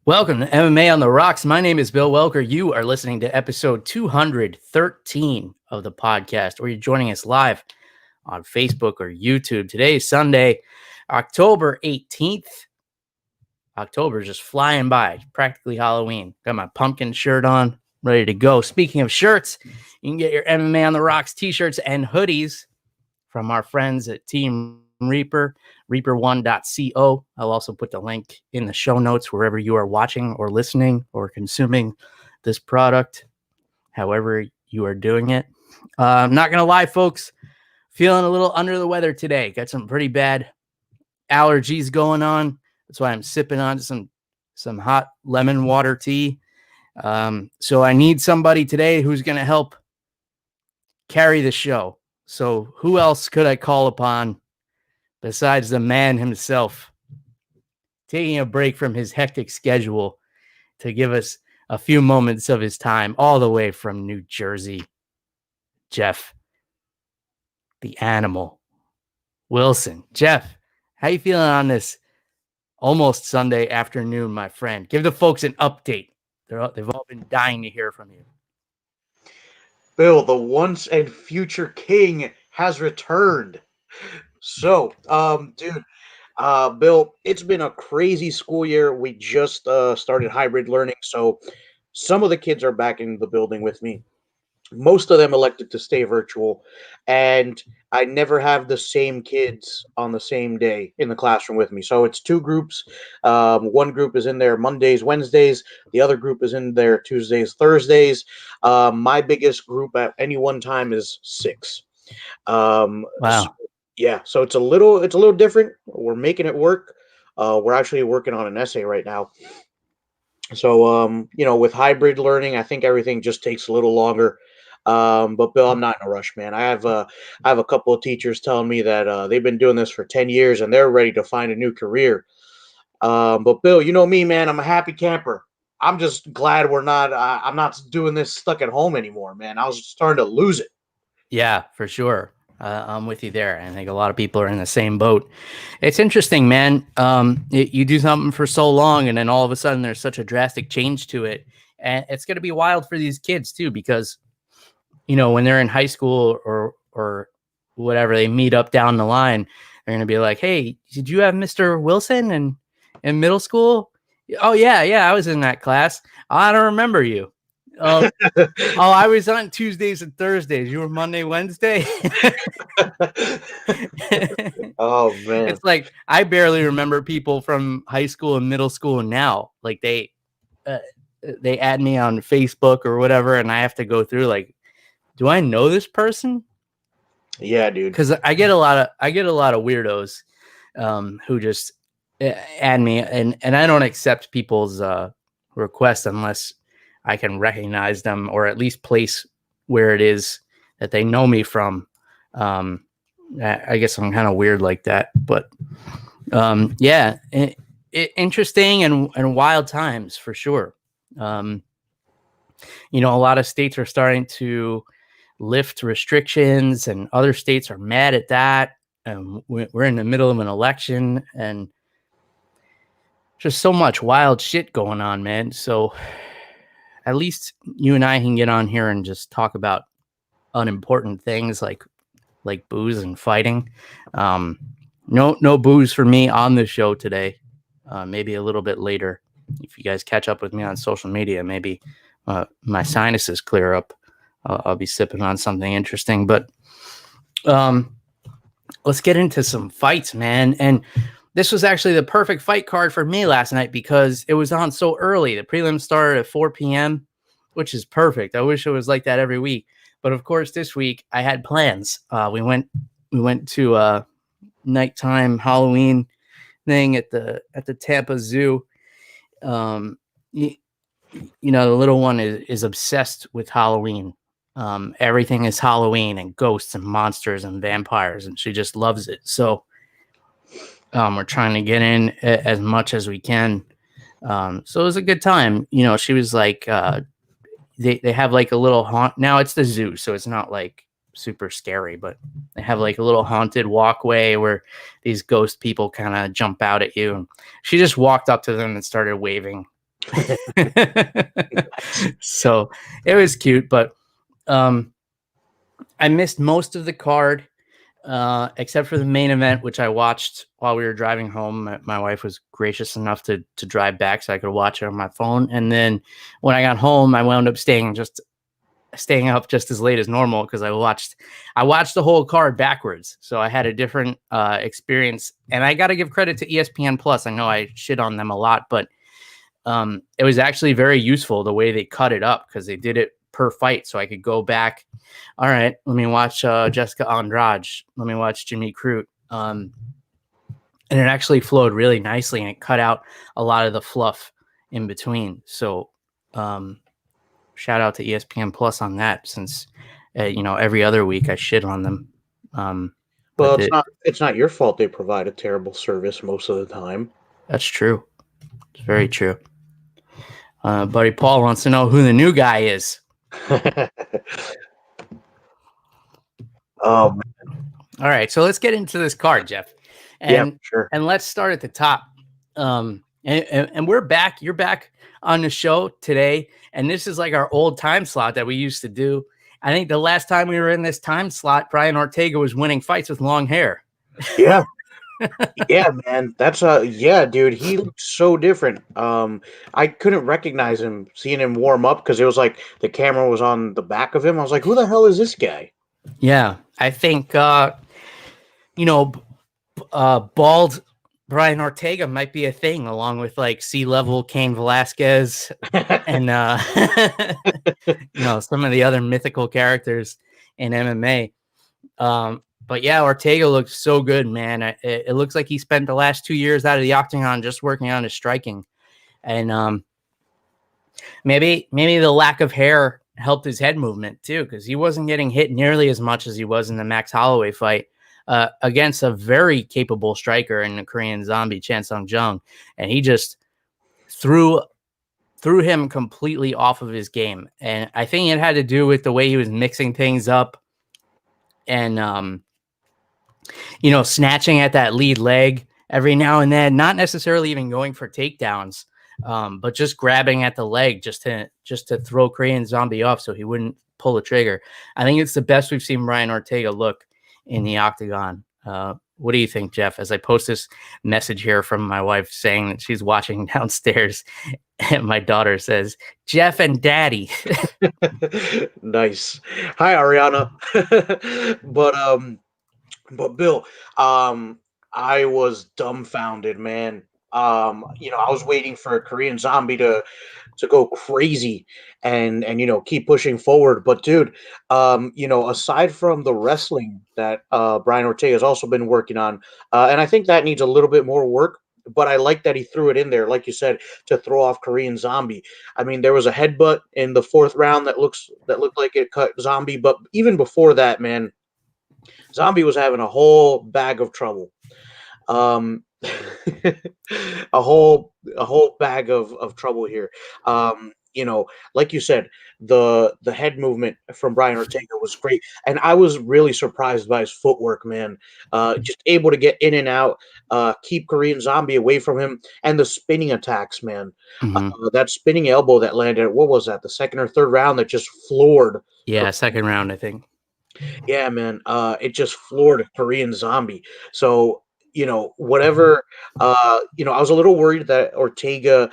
Welcome to MMA on the Rocks. My name is Bill Welker. You are listening to episode 213 of the podcast, or you're joining us live on Facebook or YouTube. Today is Sunday, October 18th. October is just flying by, practically Halloween. Got my pumpkin shirt on, ready to go. Speaking of shirts, you can get your MMA on the Rocks t-shirts and hoodies from our friends at Team Reaper, reaper1.co. I'll also put the link in the show notes wherever you are watching or listening or consuming this product, however you are doing it. I'm not going to lie, folks, feeling a little under the weather today. Got some pretty bad allergies going on. That's why I'm sipping on some hot lemon water tea. So I need somebody today who's going to help carry the show. So who else could I call upon besides the man himself, taking a break from his hectic schedule to give us a few moments of his time all the way from New Jersey? Jeff, the animal, Wilson. Jeff, how you feeling on this almost Sunday afternoon, my friend? Give the folks an update. They've all been dying to hear from you. Bill, the once and future king has returned. So, Bill, it's been a crazy school year. We just started hybrid learning, so some of the kids are back in the building with me. Most of them elected to stay virtual, and I never have the same kids on the same day in the classroom with me. So it's two groups. One group is in there Mondays, Wednesdays. The other group is in there Tuesdays, Thursdays. My biggest group at any one time is 6. Wow. So it's a little different. We're making it work. We're actually working on an essay right now. So with hybrid learning, I think everything just takes a little longer. But Bill, I'm not in a rush, man. I have a couple of teachers telling me that they've been doing this for 10 years and they're ready to find a new career. But Bill, you know me, man. I'm a happy camper. I'm just glad I'm not doing this stuck at home anymore, man. I was starting to lose it. Yeah, for sure. I'm with you there. I think a lot of people are in the same boat. It's interesting, man. You do something for so long, and then all of a sudden there's such a drastic change to it. And it's going to be wild for these kids, too, because, when they're in high school or whatever, they meet up down the line, they're going to be like, hey, did you have Mr. Wilson in middle school? Oh, yeah, I was in that class. I don't remember you. I was on Tuesdays and Thursdays. You were Monday, Wednesday. Oh man, it's like I barely remember people from high school and middle school now. Like they add me on Facebook or whatever, and I have to go through like, do I know this person? Yeah, dude. Because I get a lot of weirdos who just add me, and I don't accept people's requests unless I can recognize them or at least place where it is that they know me from. I guess I'm kind of weird like that, but interesting and wild times for sure. A lot of states are starting to lift restrictions and other states are mad at that. We're in the middle of an election and just so much wild shit going on, man. So at least you and I can get on here and just talk about unimportant things like booze and fighting. No booze for me on the show today. Maybe a little bit later. If you guys catch up with me on social media, maybe my sinuses clear up. I'll be sipping on something interesting. But let's get into some fights, man. And this was actually the perfect fight card for me last night because it was on so early. The prelims started at 4 p.m., which is perfect. I wish it was like that every week. But of course, this week I had plans. We went to a nighttime Halloween thing at the Tampa Zoo. The little one is obsessed with Halloween. Everything is Halloween and ghosts and monsters and vampires, and she just loves it. So we're trying to get in as much as we can. So it was a good time. She was like, they have like a little haunt. Now it's the zoo, so it's not like super scary, but they have like a little haunted walkway where these ghost people kind of jump out at you. And she just walked up to them and started waving So it was cute, but I missed most of the card, except for the main event, which I watched while we were driving home. My wife was gracious enough to drive back so I could watch it on my phone. And then when I got home, I wound up staying up just as late as normal because I watched the whole card backwards. So I had a different experience. And I got to give credit to ESPN Plus. I know I shit on them a lot, but it was actually very useful the way they cut it up because they did it per fight. So I could go back. All right, let me watch Jessica Andrade. Let me watch Jimmy Crute. And it actually flowed really nicely and it cut out a lot of the fluff in between. So shout out to ESPN Plus on that since, every other week I shit on them. Well, it's not your fault they provide a terrible service most of the time. That's true. It's very true. Buddy Paul wants to know who the new guy is. Oh, man. All right, so let's get into this card, Jeff. And, sure. And let's start at the top. And we're back. You're back on the show today. And this is like our old time slot that we used to do. I think the last time we were in this time slot, Brian Ortega was winning fights with long hair. Yeah. Yeah, man. That's dude, he looked so different. I couldn't recognize him seeing him warm up because it was like the camera was on the back of him. I was like, who the hell is this guy? Yeah, I think bald Brian Ortega might be a thing, along with like C-level Cain Velasquez and some of the other mythical characters in MMA. But yeah, Ortega looks so good, man. It looks like he spent the last 2 years out of the octagon just working on his striking, and maybe the lack of hair helped his head movement too, because he wasn't getting hit nearly as much as he was in the Max Holloway fight against a very capable striker in the Korean Zombie, Chan Sung Jung, and he just threw him completely off of his game. And I think it had to do with the way he was mixing things up and snatching at that lead leg every now and then, not necessarily even going for takedowns, but just grabbing at the leg just to throw Korean Zombie off so he wouldn't pull the trigger. I think it's the best we've seen Brian Ortega look in the octagon. What do you think, Jeff? As I post this message here from my wife saying that she's watching downstairs, and my daughter says, "Jeff and Daddy." Nice. Hi, Ariana. But Bill, I was dumbfounded, man. I was waiting for a Korean Zombie to go crazy and keep pushing forward. But dude, aside from the wrestling that Brian Ortega has also been working on, and I think that needs a little bit more work. But I like that he threw it in there, like you said, to throw off Korean Zombie. I mean, there was a headbutt in the fourth round that looked like it cut Zombie, but even before that, man, Zombie was having a whole bag of trouble. A whole bag of trouble here. Like you said, the head movement from Brian Ortega was great, and I was really surprised by his footwork, man. Just able to get in and out, keep Korean Zombie away from him, and the spinning attacks, man. Mm-hmm. That spinning elbow that landed, what was that, the second or third round, that just floored. Yeah, second round, I think. Yeah, man. It just floored Korean Zombie. So, whatever, I was a little worried that Ortega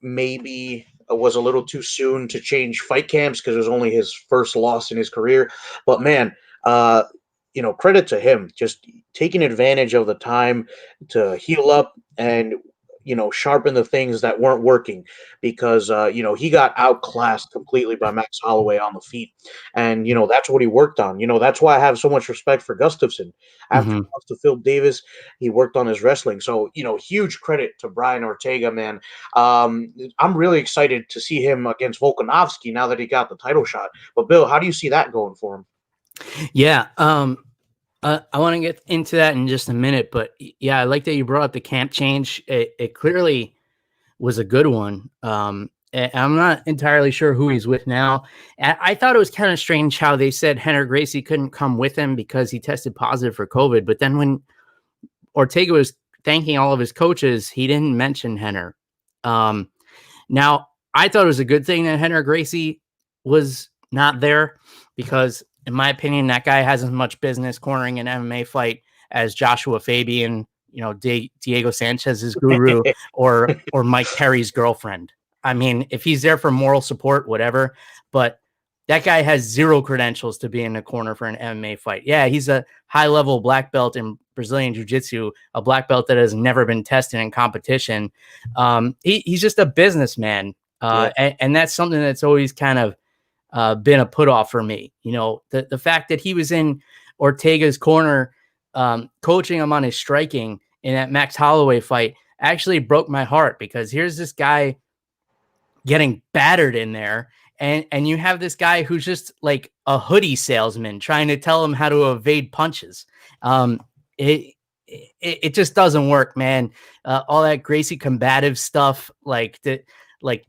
maybe was a little too soon to change fight camps because it was only his first loss in his career. But man, credit to him, just taking advantage of the time to heal up and sharpen the things that weren't working, because he got outclassed completely by Max Holloway on the feet, and that's what he worked on. That's why I have so much respect for Gustafsson. After he lost to Phil Davis, he worked on his wrestling. So huge credit to Brian Ortega, man. I'm really excited to see him against Volkanovski now that he got the title shot. But Bill, how do you see that going for him? Yeah, I want to get into that in just a minute, but yeah, I like that you brought up the camp change. It clearly was a good one. I'm not entirely sure who he's with now. I thought it was kind of strange how they said Henner Gracie couldn't come with him because he tested positive for COVID. But then when Ortega was thanking all of his coaches, he didn't mention Henner. Now, I thought it was a good thing that Rener Gracie was not there because, in my opinion, that guy has as much business cornering an MMA fight as Joshua Fabian, Diego Sanchez's guru, or Mike Perry's girlfriend. I mean, if he's there for moral support, whatever, but that guy has zero credentials to be in the corner for an MMA fight. Yeah, he's a high-level black belt in Brazilian Jiu-Jitsu, a black belt that has never been tested in competition. He's just a businessman, and that's something that's always kind of been a put-off for me. The fact that he was in Ortega's corner coaching him on his striking in that Max Holloway fight actually broke my heart, because here's this guy getting battered in there, and you have this guy who's just like a hoodie salesman trying to tell him how to evade punches. It just doesn't work, man. All that Gracie combative stuff, like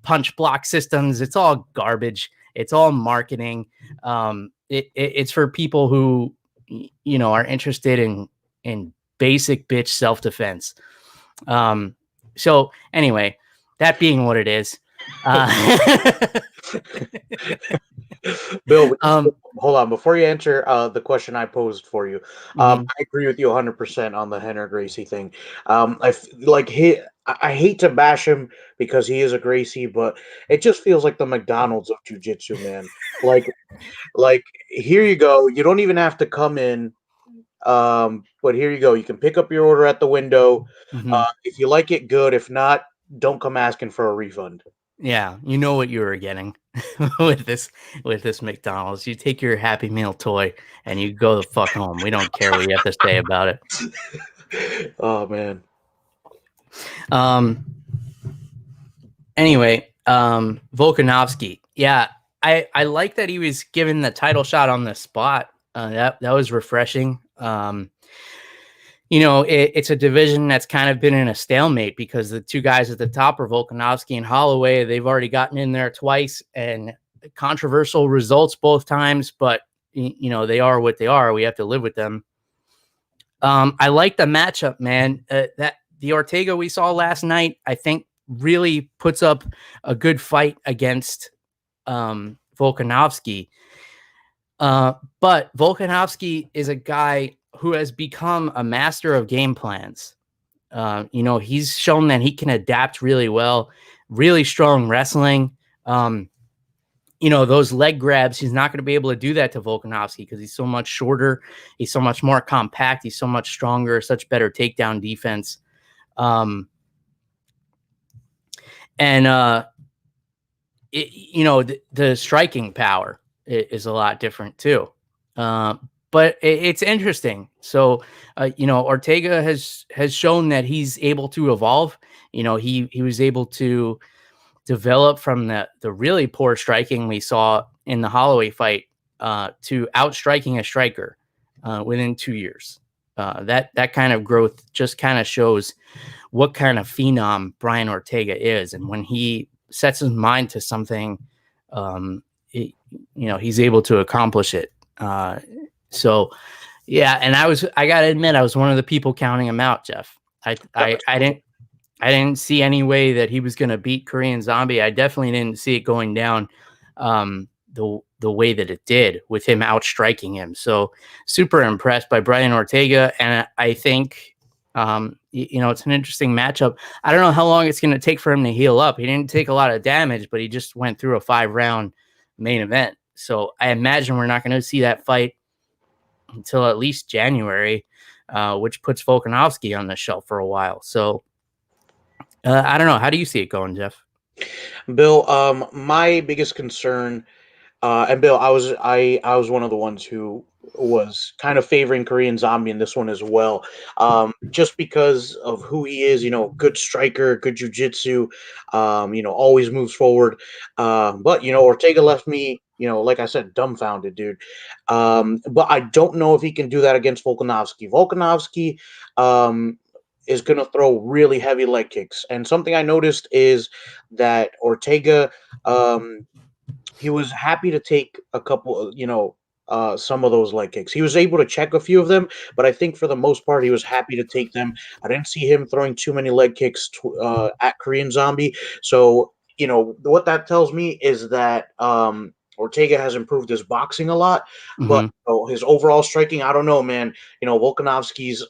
punch block systems, it's all garbage. It's all marketing. It's for people who are interested in basic bitch self-defense. So anyway, that being what it is. Bill, hold on. Before you answer the question I posed for you, I agree with you 100% on the Rener Gracie thing. I hate to bash him because he is a Gracie, but it just feels like the McDonald's of jiu-jitsu, man. Like here you go. You don't even have to come in. But here you go. You can pick up your order at the window. If you like it, good. If not, don't come asking for a refund. Yeah, you know what you were getting with this McDonald's. You take your Happy Meal toy and you go the fuck home. We don't care what you have to say about it. Oh man. Anyway, Volkanovski. Yeah, I like that he was given the title shot on the spot. That was refreshing. It's a division that's kind of been in a stalemate because the two guys at the top are Volkanovski and Holloway. They've already gotten in there twice, and controversial results both times, but they are what they are. We have to live with them. I like the matchup, man. That the Ortega we saw last night, I think, really puts up a good fight against Volkanovski. But Volkanovski is a guy who has become a master of game plans. He's shown that he can adapt really well, really strong wrestling. Those leg grabs, he's not going to be able to do that to Volkanovski because he's so much shorter. He's so much more compact. He's so much stronger, such better takedown defense. The striking power is a lot different too. But it's interesting. So, Ortega has shown that he's able to evolve. He was able to develop from the really poor striking we saw in the Holloway fight to outstriking a striker within 2 years. That kind of growth just kind of shows what kind of phenom Brian Ortega is. And when he sets his mind to something, he's able to accomplish it. So, yeah, and I gotta admit, I was one of the people counting him out, Jeff. I didn't see any way that he was going to beat Korean Zombie. I definitely didn't see it going down the way that it did with him outstriking him. So super impressed by Brian Ortega, and I think it's an interesting matchup. I don't know how long it's going to take for him to heal up. He didn't take a lot of damage, but he just went through a 5-round main event. So I imagine we're not going to see that fight until at least January, which puts Volkanovski on the shelf for a while. So I don't know. How do you see it going, Jeff? Bill, my biggest concern, and Bill, I was one of the ones who was kind of favoring Korean Zombie in this one as well, just because of who he is. Good striker, good jiu-jitsu, always moves forward. But Ortega left me, like I said, dumbfounded, dude. But I don't know if he can do that against Volkanovski. Volkanovski is going to throw really heavy leg kicks. And something I noticed is that Ortega, he was happy to take a couple, some of those leg kicks. He was able to check a few of them, but I think for the most part, he was happy to take them. I didn't see him throwing too many leg kicks at Korean Zombie. So what that tells me is that Ortega has improved his boxing a lot, but Mm-hmm. his overall striking, I don't know, man. Volkanovski's,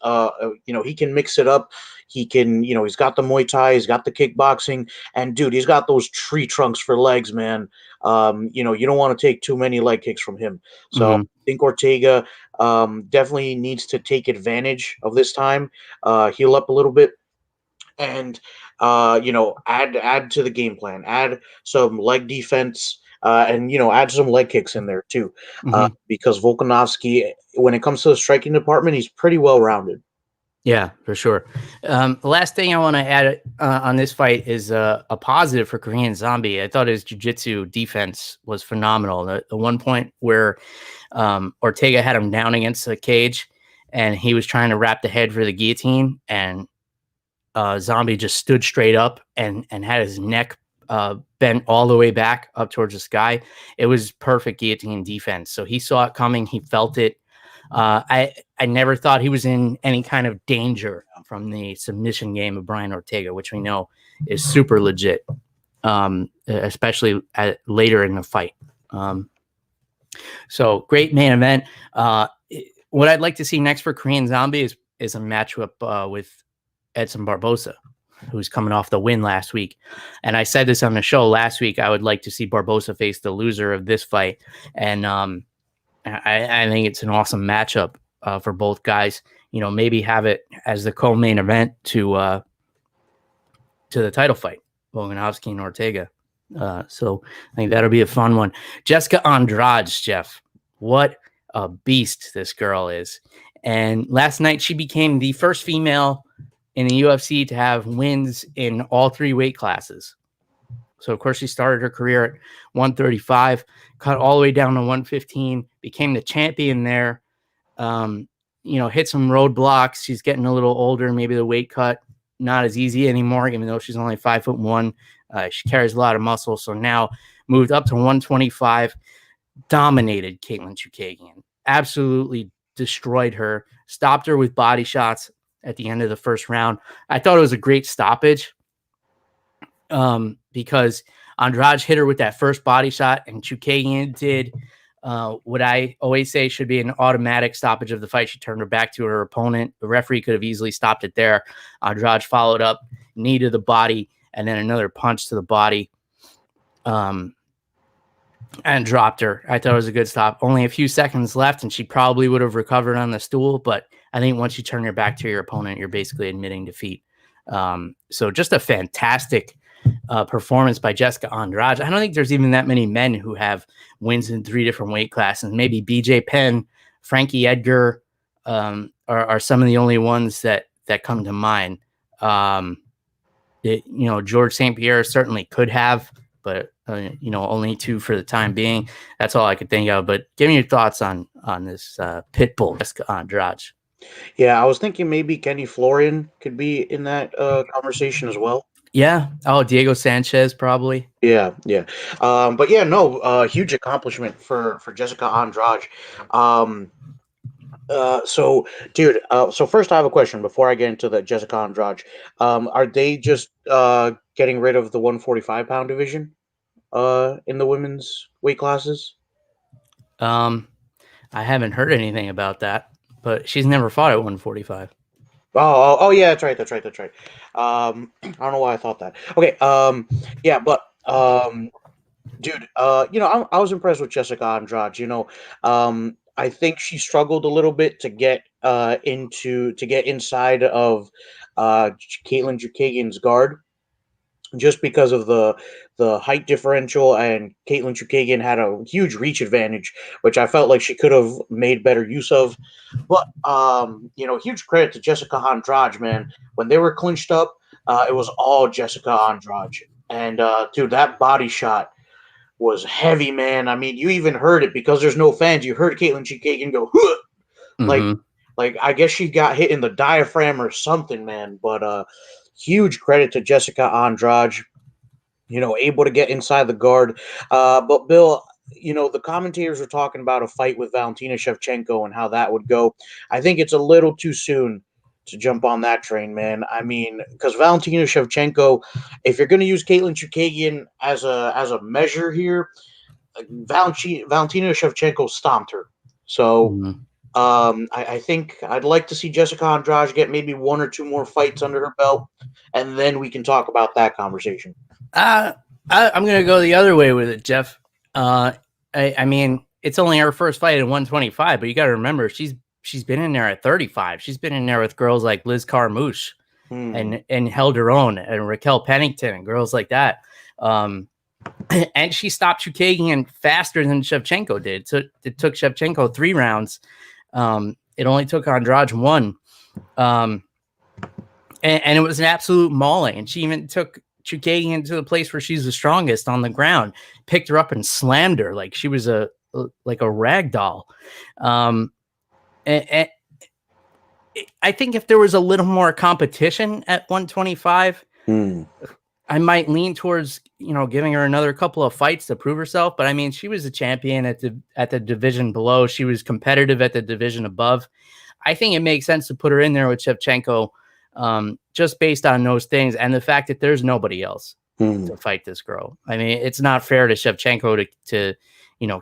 he can mix it up. He can, he's got the Muay Thai, he's got the kickboxing, and dude, he's got those tree trunks for legs, man. You don't want to take too many leg kicks from him. So I Mm-hmm. think Ortega definitely needs to take advantage of this time, heal up a little bit, and add to the game plan, add some leg defense, and add some leg kicks in there too, Mm-hmm. because Volkanovski, when it comes to the striking department, he's pretty well rounded. Yeah, for sure. The last thing I want to add on this fight is a positive for Korean Zombie. I thought his jiu-jitsu defense was phenomenal. The one point where Ortega had him down against the cage and he was trying to wrap the head for the guillotine, and Zombie just stood straight up and had his neck bent all the way back up towards the sky. It was perfect guillotine defense. So he saw it coming. He felt it. I never thought he was in any kind of danger from the submission game of Brian Ortega, which we know is super legit, especially later in the fight. So great main event. What I'd like to see next for Korean Zombie is a matchup with Edson Barboza, who's coming off the win last week. And I said this on the show last week. I would like to see Barboza face the loser of this fight. And I think it's an awesome matchup for both guys. Maybe have it as the co-main event to the title fight, Volkanovski and Ortega. So I think that'll be a fun one. Jessica Andrade, Jeff, what a beast this girl is. And last night she became the first female in the UFC to have wins in all three weight classes. So, of course, she started her career at 135, cut all the way down to 115, became the champion there, hit some roadblocks. She's getting a little older. Maybe the weight cut not as easy anymore, even though she's only 5'1". She carries a lot of muscle. So now moved up to 125, dominated Katlyn Chookagian, absolutely destroyed her, stopped her with body shots at the end of the first round. I thought it was a great stoppage. Because Andrade hit her with that first body shot, and Chookagian did what I always say should be an automatic stoppage of the fight. She turned her back to her opponent. The referee could have easily stopped it there. Andrade followed up, knee to the body, and then another punch to the body, and dropped her. I thought it was a good stop. Only a few seconds left, and she probably would have recovered on the stool, but I think once you turn your back to your opponent, you're basically admitting defeat. So just a fantastic performance by Jessica Andrade. I don't think there's even that many men who have wins in three different weight classes. Maybe BJ Penn, Frankie Edgar are some of the only ones that come to mind. George St. Pierre certainly could have, but only two for the time being. That's all I could think of. But give me your thoughts on this Pitbull, Jessica Andrade. Yeah, I was thinking maybe Kenny Florian could be in that conversation as well. Yeah. Oh, Diego Sanchez probably. Yeah. But yeah, no, huge accomplishment for Jessica Andrade. So, dude, so first I have a question before I get into the Jessica Andrade. Are they just getting rid of the 145-pound division in the women's weight classes? I haven't heard anything about that, but she's never fought at 145. Oh, yeah, that's right. I don't know why I thought that. Okay, yeah, but dude, I was impressed with Jessica Andrade. I think she struggled a little bit to get inside of Katlyn Chookagian's guard, just because of the height differential, and Katlyn Chookagian had a huge reach advantage, which I felt like she could have made better use of. But huge credit to Jessica Andrade, man. When they were clinched up, it was all Jessica Andrade, and dude, that body shot was heavy, man. I mean, you even heard it because there's no fans. You heard Katlyn Chookagian go, huh! Mm-hmm. like I guess she got hit in the diaphragm or something, man. But huge credit to Jessica Andrade, able to get inside the guard. But Bill, the commentators were talking about a fight with Valentina Shevchenko and how that would go. I think it's a little too soon to jump on that train, man. I mean, because Valentina Shevchenko, if you're going to use Katlyn Chookagian as a measure here, Valentina Shevchenko stomped her. So I think I'd like to see Jessica Andrade get maybe 1 or 2 more fights under her belt, and then we can talk about that conversation. I'm going to go the other way with it, Jeff. I mean, it's only her first fight at 125, but you got to remember she's been in there at 35. She's been in there with girls like Liz Carmouche and held her own, and Raquel Pennington and girls like that. And she stopped Chookagian faster than Shevchenko did. So it took Shevchenko 3 rounds. It only took Andrade 1. And it was an absolute mauling. And she even took Chookagian to the place where she's the strongest on the ground, picked her up and slammed her like she was like a rag doll. And I think if there was a little more competition at 125, I might lean towards, giving her another couple of fights to prove herself. But I mean, she was a champion at the division below. She was competitive at the division above. I think it makes sense to put her in there with Shevchenko, just based on those things and the fact that there's nobody else to fight this girl. I mean, it's not fair to Shevchenko to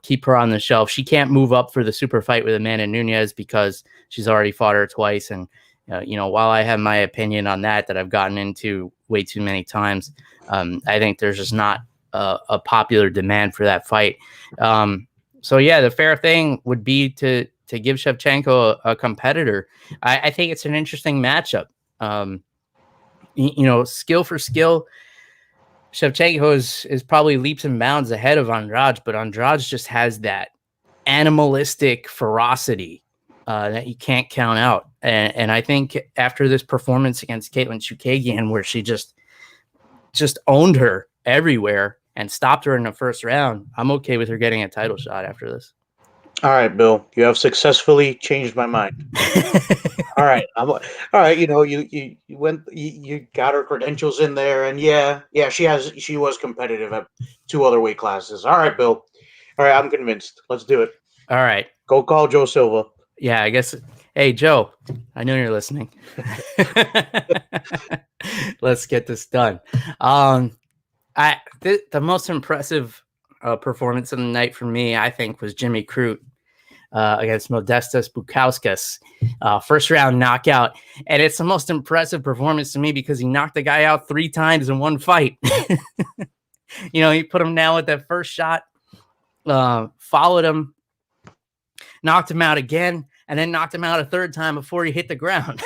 keep her on the shelf. She can't move up for the super fight with Amanda Nunes because she's already fought her twice. And, while I have my opinion on that I've gotten into way too many times, I think there's just not a popular demand for that fight. So yeah, the fair thing would be to give Shevchenko a competitor. I think it's an interesting matchup. Skill for skill, Shevchenko is probably leaps and bounds ahead of Andrade, but Andrade just has that animalistic ferocity that you can't count out. And I think after this performance against Katlyn Chookagian, where she just owned her everywhere and stopped her in the first round, I'm okay with her getting a title shot after this. All right, Bill, you have successfully changed my mind. All right, all right. You went, you got her credentials in there, and yeah, she was competitive at 2 other weight classes. All right, Bill. All right, I'm convinced. Let's do it. All right, go call Joe Silva. Yeah, I guess. Hey, Joe, I know you're listening. Let's get this done. The most impressive performance of the night for me, I think, was Jimmy Crute against Modestas Bukauskas. First round knockout. And it's the most impressive performance to me because he knocked the guy out 3 times in one fight. He put him down with that first shot, followed him, knocked him out again, and then knocked him out a 3rd time before he hit the ground.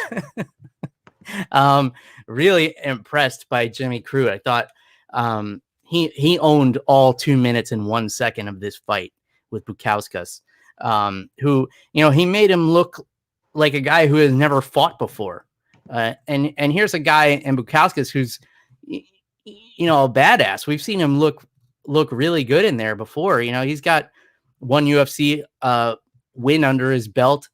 Really impressed by Jimmy Crute. I thought he owned all 2 minutes and 1 second of this fight with Bukauskas, who, he made him look like a guy who has never fought before. And here's a guy in Bukauskas who's, a badass. We've seen him look really good in there before. He's got 1 UFC win under his belt,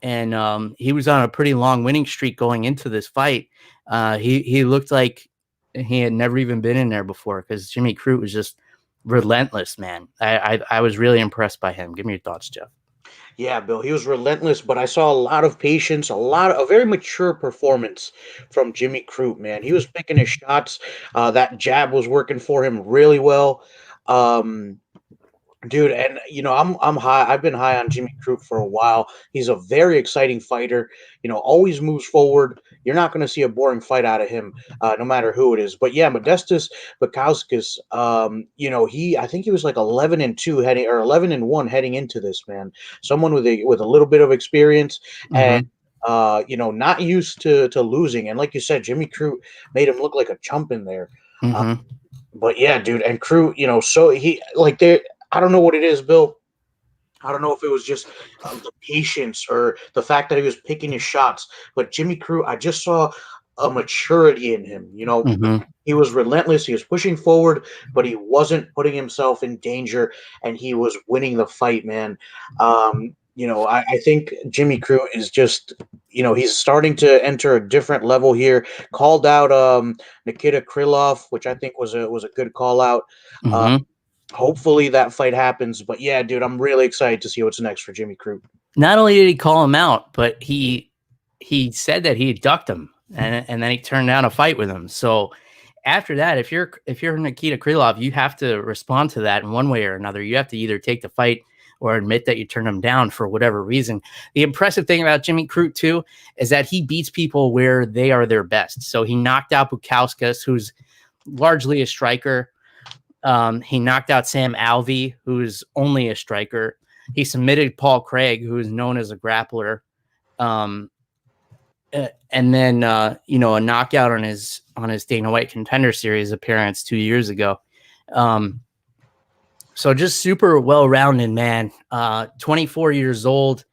and he was on a pretty long winning streak going into this fight. He looked like he had never even been in there before because Jimmy Crute was just relentless, man. I was really impressed by him. Give me your thoughts, Jeff. Yeah, Bill, he was relentless, but I saw a lot of patience, a very mature performance from Jimmy Crute, man. He was picking his shots. That jab was working for him really well. Dude, and I'm high. I've been high on Jimmy Crute for a while. He's a very exciting fighter. Always moves forward. You're not going to see a boring fight out of him, no matter who it is. But yeah, Modestas Bukauskas, I think he was like 11-2 heading, or 11-1 heading into this, man. Someone with a little bit of experience, and not used to losing. And like you said, Jimmy Crute made him look like a chump in there. But yeah, dude, and Crute, so he I don't know what it is, Bill. I don't know if it was just the patience or the fact that he was picking his shots. But Jimmy Crute, I just saw a maturity in him. He was relentless. He was pushing forward, but he wasn't putting himself in danger, and he was winning the fight, man. I think Jimmy Crute is just, he's starting to enter a different level here. Called out Nikita Krylov, which I think was a good call out. Hopefully that fight happens. But yeah, dude, I'm really excited to see what's next for Jimmy Crute. Not only did he call him out, but he he said that he ducked him, and then he turned down a fight with him. So after that, if you're Nikita Krylov, you have to respond to that in one way or another. You have to either take the fight or admit that you turned him down for whatever reason. The impressive thing about Jimmy Crute, too, is that he beats people where they are their best. So he knocked out Bukauskas, who's largely a striker. He knocked out Sam Alvey, who's only a striker. He submitted Paul Craig, who is known as a grappler. And then, a knockout on his Dana White Contender Series appearance 2 years ago. So just super well-rounded, man. 24 years old.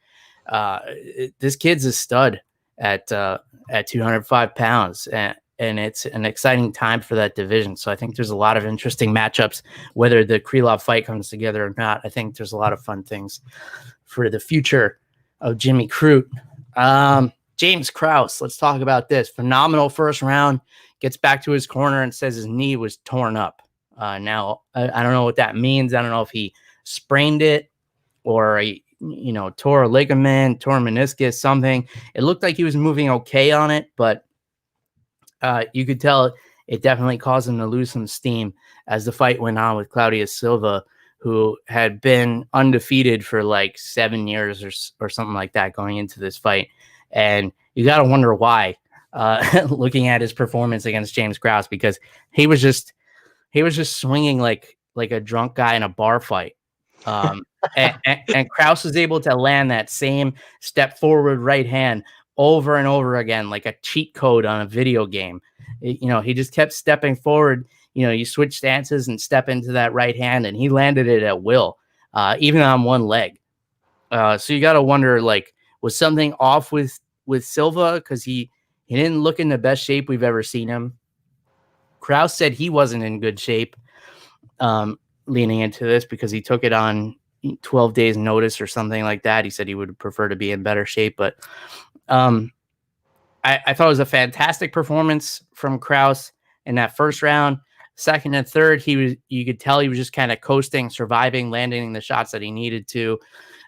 This kid's a stud at 205 pounds, and it's an exciting time for that division. So I think there's a lot of interesting matchups, whether the Krylov fight comes together or not. I think there's a lot of fun things for the future of Jimmy Crute. James Krause, let's talk about this. Phenomenal first round, gets back to his corner and says his knee was torn up. Now, I don't know what that means. I don't know if he sprained it or, tore a ligament, tore a meniscus, something. It looked like he was moving okay on it, but you could tell it definitely caused him to lose some steam as the fight went on with Claudio Silva, who had been undefeated for like 7 years or something like that going into this fight. And you got to wonder why, looking at his performance against James Krause, because he was just swinging like a drunk guy in a bar fight. And Krause was able to land that same step forward right hand over and over again, like a cheat code on a video game. He just kept stepping forward. You switch stances and step into that right hand, and he landed it at will, even on one leg. So you got to wonder, like, was something off with Silva? Because he didn't look in the best shape we've ever seen him. Krause said he wasn't in good shape leaning into this because he took it on 12 days notice or something like that. He said he would prefer to be in better shape, but I thought it was a fantastic performance from Krause in that first round. Second and third, you could tell he was just kind of coasting, surviving, landing the shots that he needed to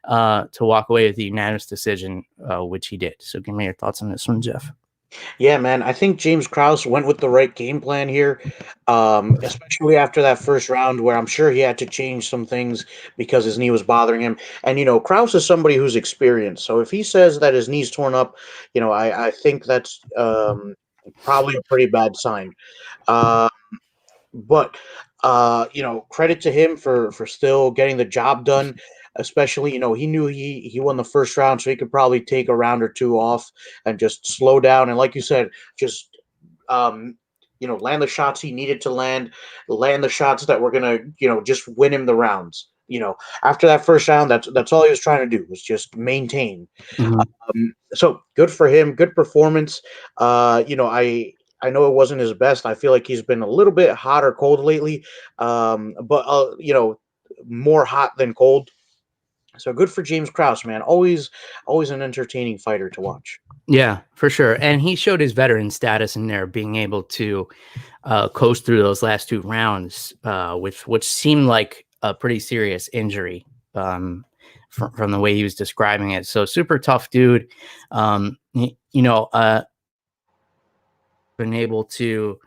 walk away with the unanimous decision, which he did. So give me your thoughts on this one, Jeff. Yeah, man. I think James Krause went with the right game plan here, especially after that first round where I'm sure he had to change some things because his knee was bothering him. And, Krause is somebody who's experienced. So if he says that his knee's torn up, I think that's probably a pretty bad sign. But credit to him for still getting the job done. Especially, he knew he won the first round, so he could probably take a round or two off and just slow down. And like you said, just land the shots he needed to land the shots that were gonna, just win him the rounds. After that first round, that's all he was trying to do, was just maintain. Mm-hmm. So good for him, good performance. I know it wasn't his best. I feel like he's been a little bit hot or cold lately, but more hot than cold. So good for James Krause, man. Always an entertaining fighter to watch. Yeah, for sure. And he showed his veteran status in there, being able to coast through those last two rounds, which seemed like a pretty serious injury from the way he was describing it. So super tough dude. Been able to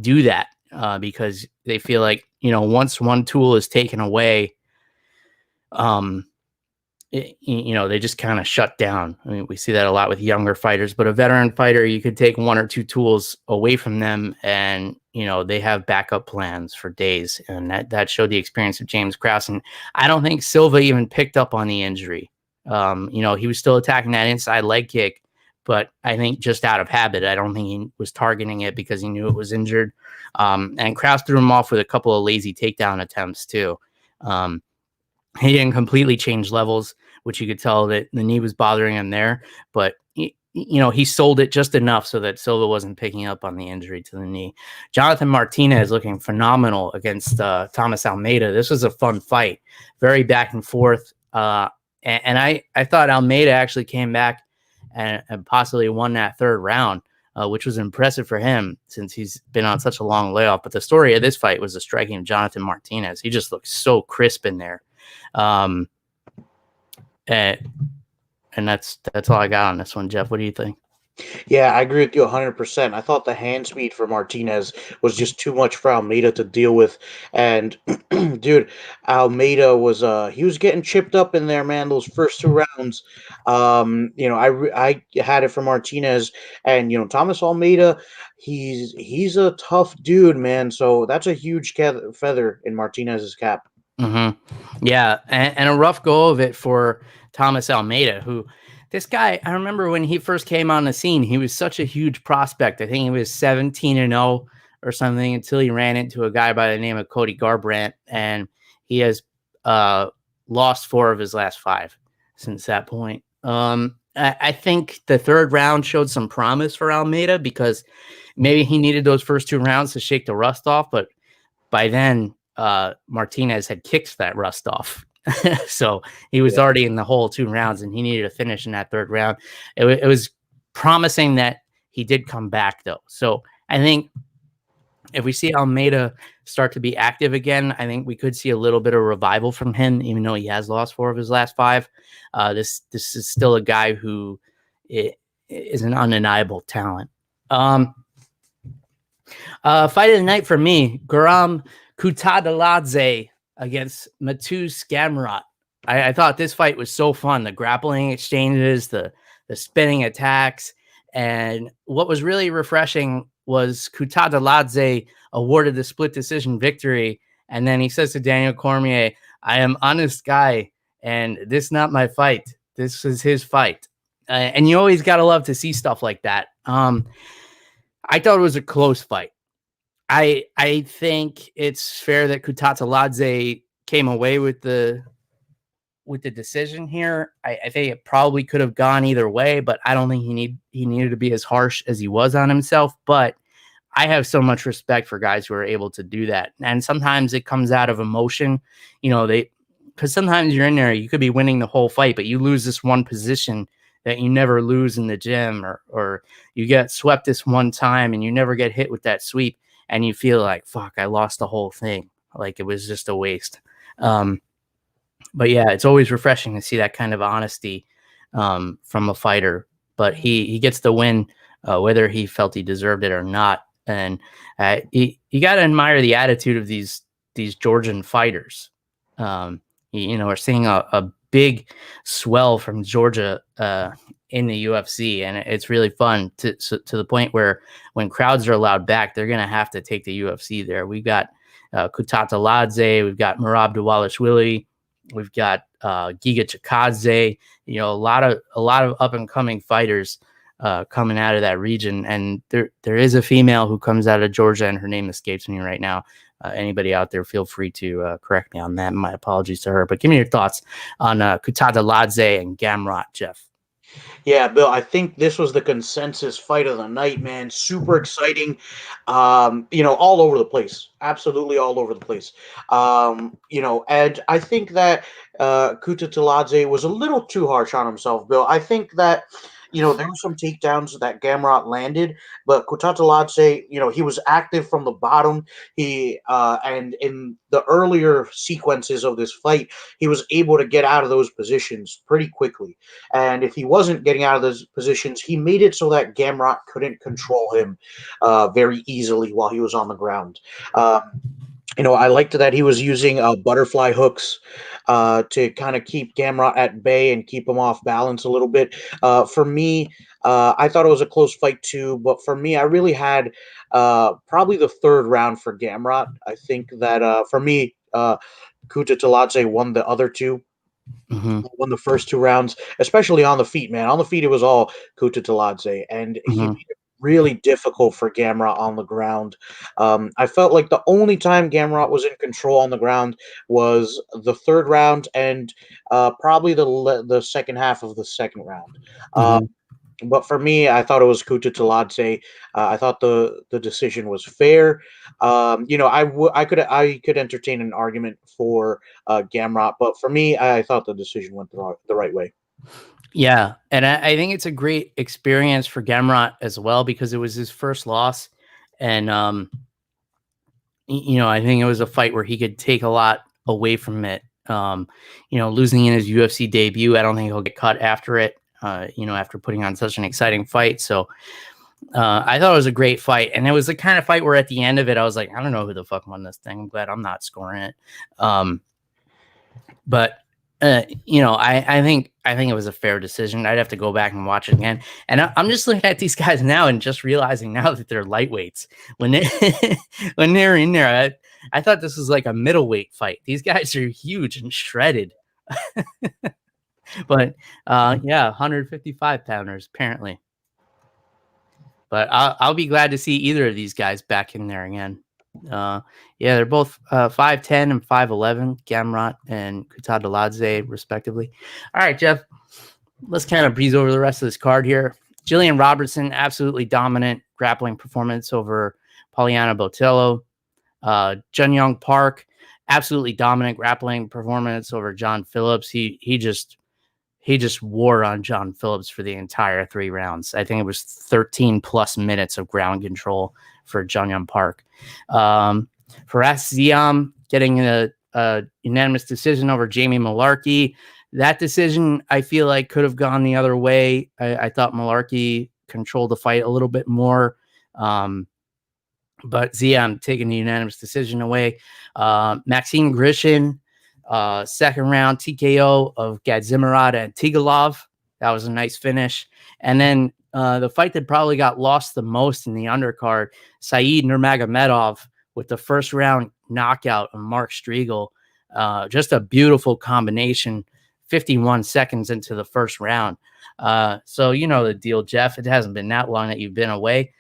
do that because they feel like, once one tool is taken away, they just kind of shut down. I mean, we see that a lot with younger fighters, but a veteran fighter, you could take one or two tools away from them and, they have backup plans for days. And that showed the experience of James Krause. And I don't think Silva even picked up on the injury. He was still attacking that inside leg kick, but I think just out of habit. I don't think he was targeting it because he knew it was injured. And Krause threw him off with a couple of lazy takedown attempts too. He didn't completely change levels, which you could tell that the knee was bothering him there, but he sold it just enough so that Silva wasn't picking up on the injury to the knee. Jonathan Martinez looking phenomenal against Thomas Almeida. This was a fun fight, very back and forth. And I thought Almeida actually came back and possibly won that third round, which was impressive for him since he's been on such a long layoff. But the story of this fight was the striking of Jonathan Martinez. He just looked so crisp in there. And And that's all I got on this one, Jeff. What do you think? Yeah, I agree with you 100%. I thought the hand speed for Martinez was just too much for Almeida to deal with. And dude, Almeida was he was getting chipped up in there, man, those first two rounds. I had it for Martinez, and Thomas Almeida, he's a tough dude, man. So that's a huge feather in Martinez's cap. Yeah, and a rough go of it for Thomas Almeida, who this guy, I remember when he first came on the scene, he was such a huge prospect. I think he was 17-0 or something until he ran into a guy by the name of Cody Garbrandt, and he has lost 4 of his last 5 since that point. I think the third round showed some promise for Almeida because maybe he needed those first 2 rounds to shake the rust off, but by then Martinez had kicked that rust off. So he was already in the whole 2 rounds, and he needed to finish in that third round. It was promising that he did come back, though. So I think if we see Almeida start to be active again, I think we could see a little bit of revival from him, even though he has lost 4 of his last 5. This is still a guy who is an undeniable talent. Fight of the night for me, Guram Kutateladze against Mateusz Gamrot. I thought this fight was so fun. The grappling exchanges, the spinning attacks, and what was really refreshing was Kutateladze awarded the split decision victory, and then he says to Daniel Cormier, "I am honest guy, and this is not my fight. This is his fight." And you always gotta love to see stuff like that. I thought it was a close fight. I think it's fair that Kutateladze came away with the decision here. I think it probably could have gone either way, but I don't think he needed to be as harsh as he was on himself. But I have so much respect for guys who are able to do that. And sometimes it comes out of emotion, because sometimes you're in there, you could be winning the whole fight, but you lose this one position that you never lose in the gym, or you get swept this one time and you never get hit with that sweep. And you feel like, fuck, I lost the whole thing. Like it was just a waste. But yeah, it's always refreshing to see that kind of honesty from a fighter. But he gets the win, whether he felt he deserved it or not. And you got to admire the attitude of these Georgian fighters. We're seeing a big swell from Georgia in the UFC, and it's really fun to the point where when crowds are allowed back, they're going to have to take the UFC there. We've got Kutateladze, we've got Merab Dvalishvili, we've got Giga Chikadze, a lot of up and coming fighters coming out of that region. And there is a female who comes out of Georgia, and her name escapes me right now. Anybody out there, feel free to correct me on that. My apologies to her. But give me your thoughts on Kutateladze and Gamrot, Jeff. Yeah, Bill, I think this was the consensus fight of the night, man. Super exciting. All over the place. Absolutely all over the place. And I think that Kutateladze was a little too harsh on himself, Bill. I think that there were some takedowns that Gamrot landed, but Kutateladze, he was active from the bottom. And in the earlier sequences of this fight, he was able to get out of those positions pretty quickly. And if he wasn't getting out of those positions, he made it so that Gamrot couldn't control him very easily while he was on the ground. I liked that he was using butterfly hooks to kind of keep Gamrot at bay and keep him off balance a little bit. For me, I thought it was a close fight too, but for me, I really had probably the third round for Gamrot. I think that for me, Kutateladze won the other 2. Mm-hmm. Won the first 2 rounds, especially on the feet, man. On the feet, it was all Kutateladze, and he made it really difficult for Gamrot on the ground. I felt like the only time Gamrot was in control on the ground was the third round and probably the second half of the second round. But for me, I thought it was Kutateladze. I thought the decision was fair. I could entertain an argument for Gamrot, but for me, I thought the decision went the right way. Yeah, and I think it's a great experience for Gamrot as well because it was his first loss, and I think it was a fight where he could take a lot away from it. Losing in his UFC debut, I don't think he'll get cut after it. after putting on such an exciting fight. So I thought it was a great fight. And it was the kind of fight where at the end of it, I was like, I don't know who the fuck won this thing. I'm glad I'm not scoring it. But I think it was a fair decision. I'd have to go back and watch it again. And I'm just looking at these guys now and just realizing now that they're lightweights. When they're in there, I thought this was like a middleweight fight. These guys are huge and shredded. But 155 pounders apparently. But I'll be glad to see either of these guys back in there again. They're both 5'10" and 5'11", Gamrot and Kutateladze, respectively. All right, Jeff, let's kind of breeze over the rest of this card here. Jillian Robertson, absolutely dominant grappling performance over Poliana Botelho. Jun Young Park, absolutely dominant grappling performance over John Phillips. He just wore on John Phillips for the entire 3 rounds. I think it was 13 plus minutes of ground control for Jun Young Park. Fares Ziam getting a unanimous decision over Jamie Malarkey. That decision, I feel like, could have gone the other way. I thought Malarkey controlled the fight a little bit more. But Ziam taking the unanimous decision away. Maxine Grishin, second round TKO of Gadzimarad and Tigalov. That was a nice finish. And then the fight that probably got lost the most in the undercard, Said Nurmagomedov with the first round knockout of Mark Striegel. Just a beautiful combination, 51 seconds into the first round. So you know the deal, Jeff. It hasn't been that long that you've been away.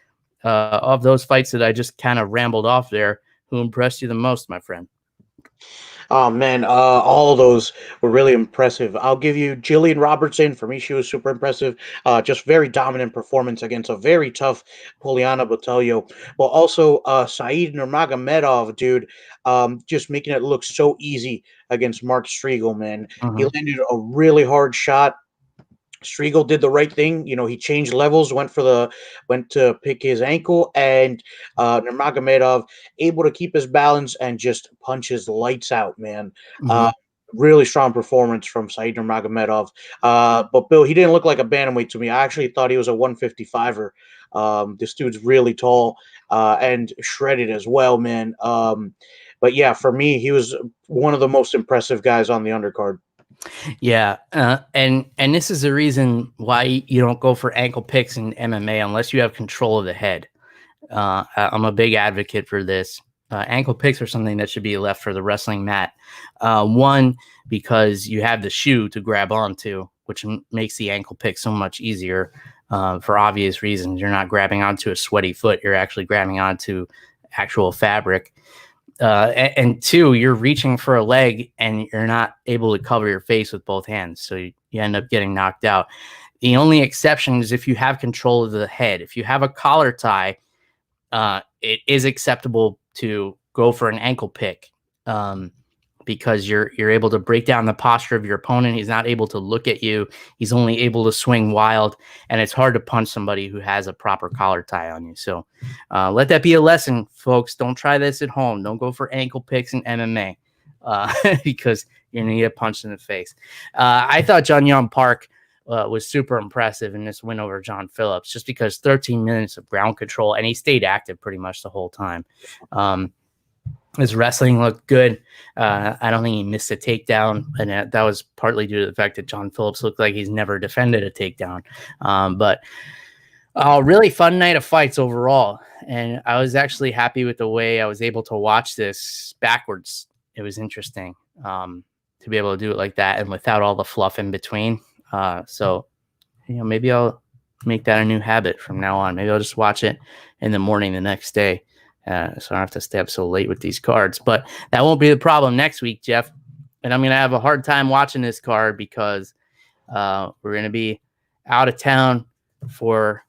Of those fights that I just kind of rambled off there, who impressed you the most, my friend? Oh man, all of those were really impressive. I'll give you Jillian Robertson. For me, she was super impressive. Just very dominant performance against a very tough Poliana Botelho. Well, also Said Nurmagomedov, dude, just making it look so easy against Mark Striegel, man. He landed a really hard shot. Striegel did the right thing. He changed levels, went to pick his ankle, and Nurmagomedov able to keep his balance and just punch his lights out, man. Really strong performance from Said Nurmagomedov. But Bill, he didn't look like a bantamweight to me. I actually thought he was a 155er. This dude's really tall and shredded as well, man. But yeah, for me, he was one of the most impressive guys on the undercard. Yeah, and this is the reason why you don't go for ankle picks in MMA unless you have control of the head. I'm a big advocate for this. Ankle picks are something that should be left for the wrestling mat. One, because you have the shoe to grab onto, which makes the ankle pick so much easier for obvious reasons. You're not grabbing onto a sweaty foot. You're actually grabbing onto actual fabric. And 2, you're reaching for a leg and you're not able to cover your face with both hands. So you end up getting knocked out. The only exception is if you have control of the head. If you have a collar tie, it is acceptable to go for an ankle pick because you're able to break down the posture of your opponent. He's not able to look at you. He's only able to swing wild, and it's hard to punch somebody who has a proper collar tie on you. So let that be a lesson, folks. Don't try this at home. Don't go for ankle picks in MMA because you're going to get punched in the face. I thought Jun Young Park was super impressive in this win over John Phillips just because 13 minutes of ground control, and he stayed active pretty much the whole time. His wrestling looked good. I don't think he missed a takedown, and that was partly due to the fact that John Phillips looked like he's never defended a takedown. But really fun night of fights overall, and I was actually happy with the way I was able to watch this backwards. It was interesting to be able to do it like that and without all the fluff in between. So maybe I'll make that a new habit from now on. Maybe I'll just watch it in the morning the next day. So I don't have to stay up so late with these cards. But that won't be the problem next week, Jeff. And I'm going to have a hard time watching this card because we're going to be out of town for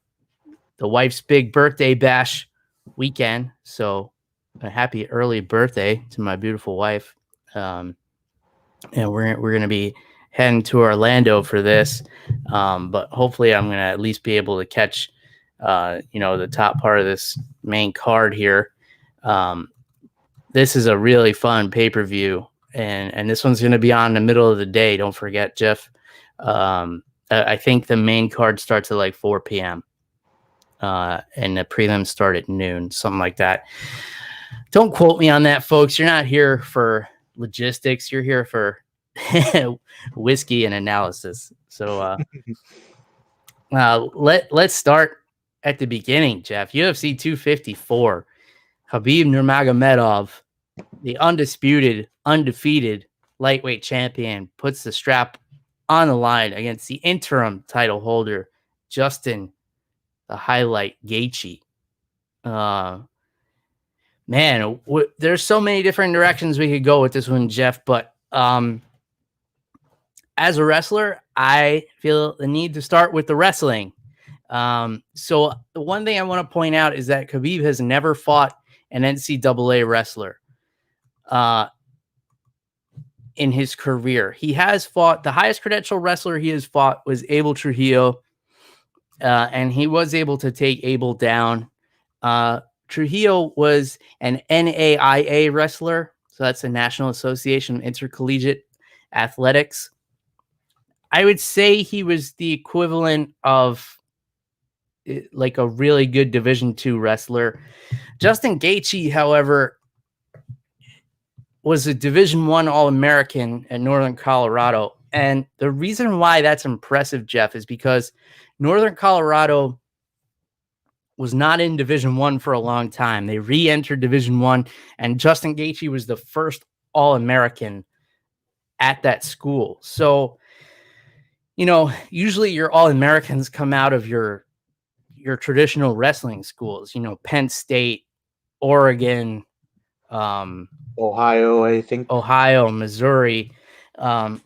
the wife's big birthday bash weekend. So a happy early birthday to my beautiful wife. And we're going to be heading to Orlando for this. But hopefully I'm going to at least be able to catch the top part of this main card here. This is a really fun pay-per-view, and this one's going to be on in the middle of the day. Don't forget, Jeff. I think the main card starts at like 4 p.m. And the prelims start at noon, something like that. Don't quote me on that, folks. You're not here for logistics. You're here for whiskey and analysis. So let's start at the beginning, Jeff. UFC 254. Khabib Nurmagomedov, the undefeated lightweight champion, puts the strap on the line against the interim title holder, Justin the Highlight Gaethje. Man, there's so many different directions we could go with this one, Jeff, but as a wrestler, I feel the need to start with the wrestling. So the one thing I want to point out is that Khabib has never fought an NCAA wrestler in his career. He has fought, the highest credential wrestler he has fought was Abel Trujillo, and he was able to take Abel down. Trujillo was an NAIA wrestler, so that's the National Association of Intercollegiate Athletics. I would say he was the equivalent of like a really good Division II wrestler. Justin Gaethje, however, was a Division I All-American at Northern Colorado. And the reason why that's impressive, Jeff, is because Northern Colorado was not in Division I for a long time. They re-entered Division I, and Justin Gaethje was the first All-American at that school. So, you know, usually your All-Americans come out of your traditional wrestling schools, you know, Penn State, Oregon, Ohio, I think. Ohio, Missouri,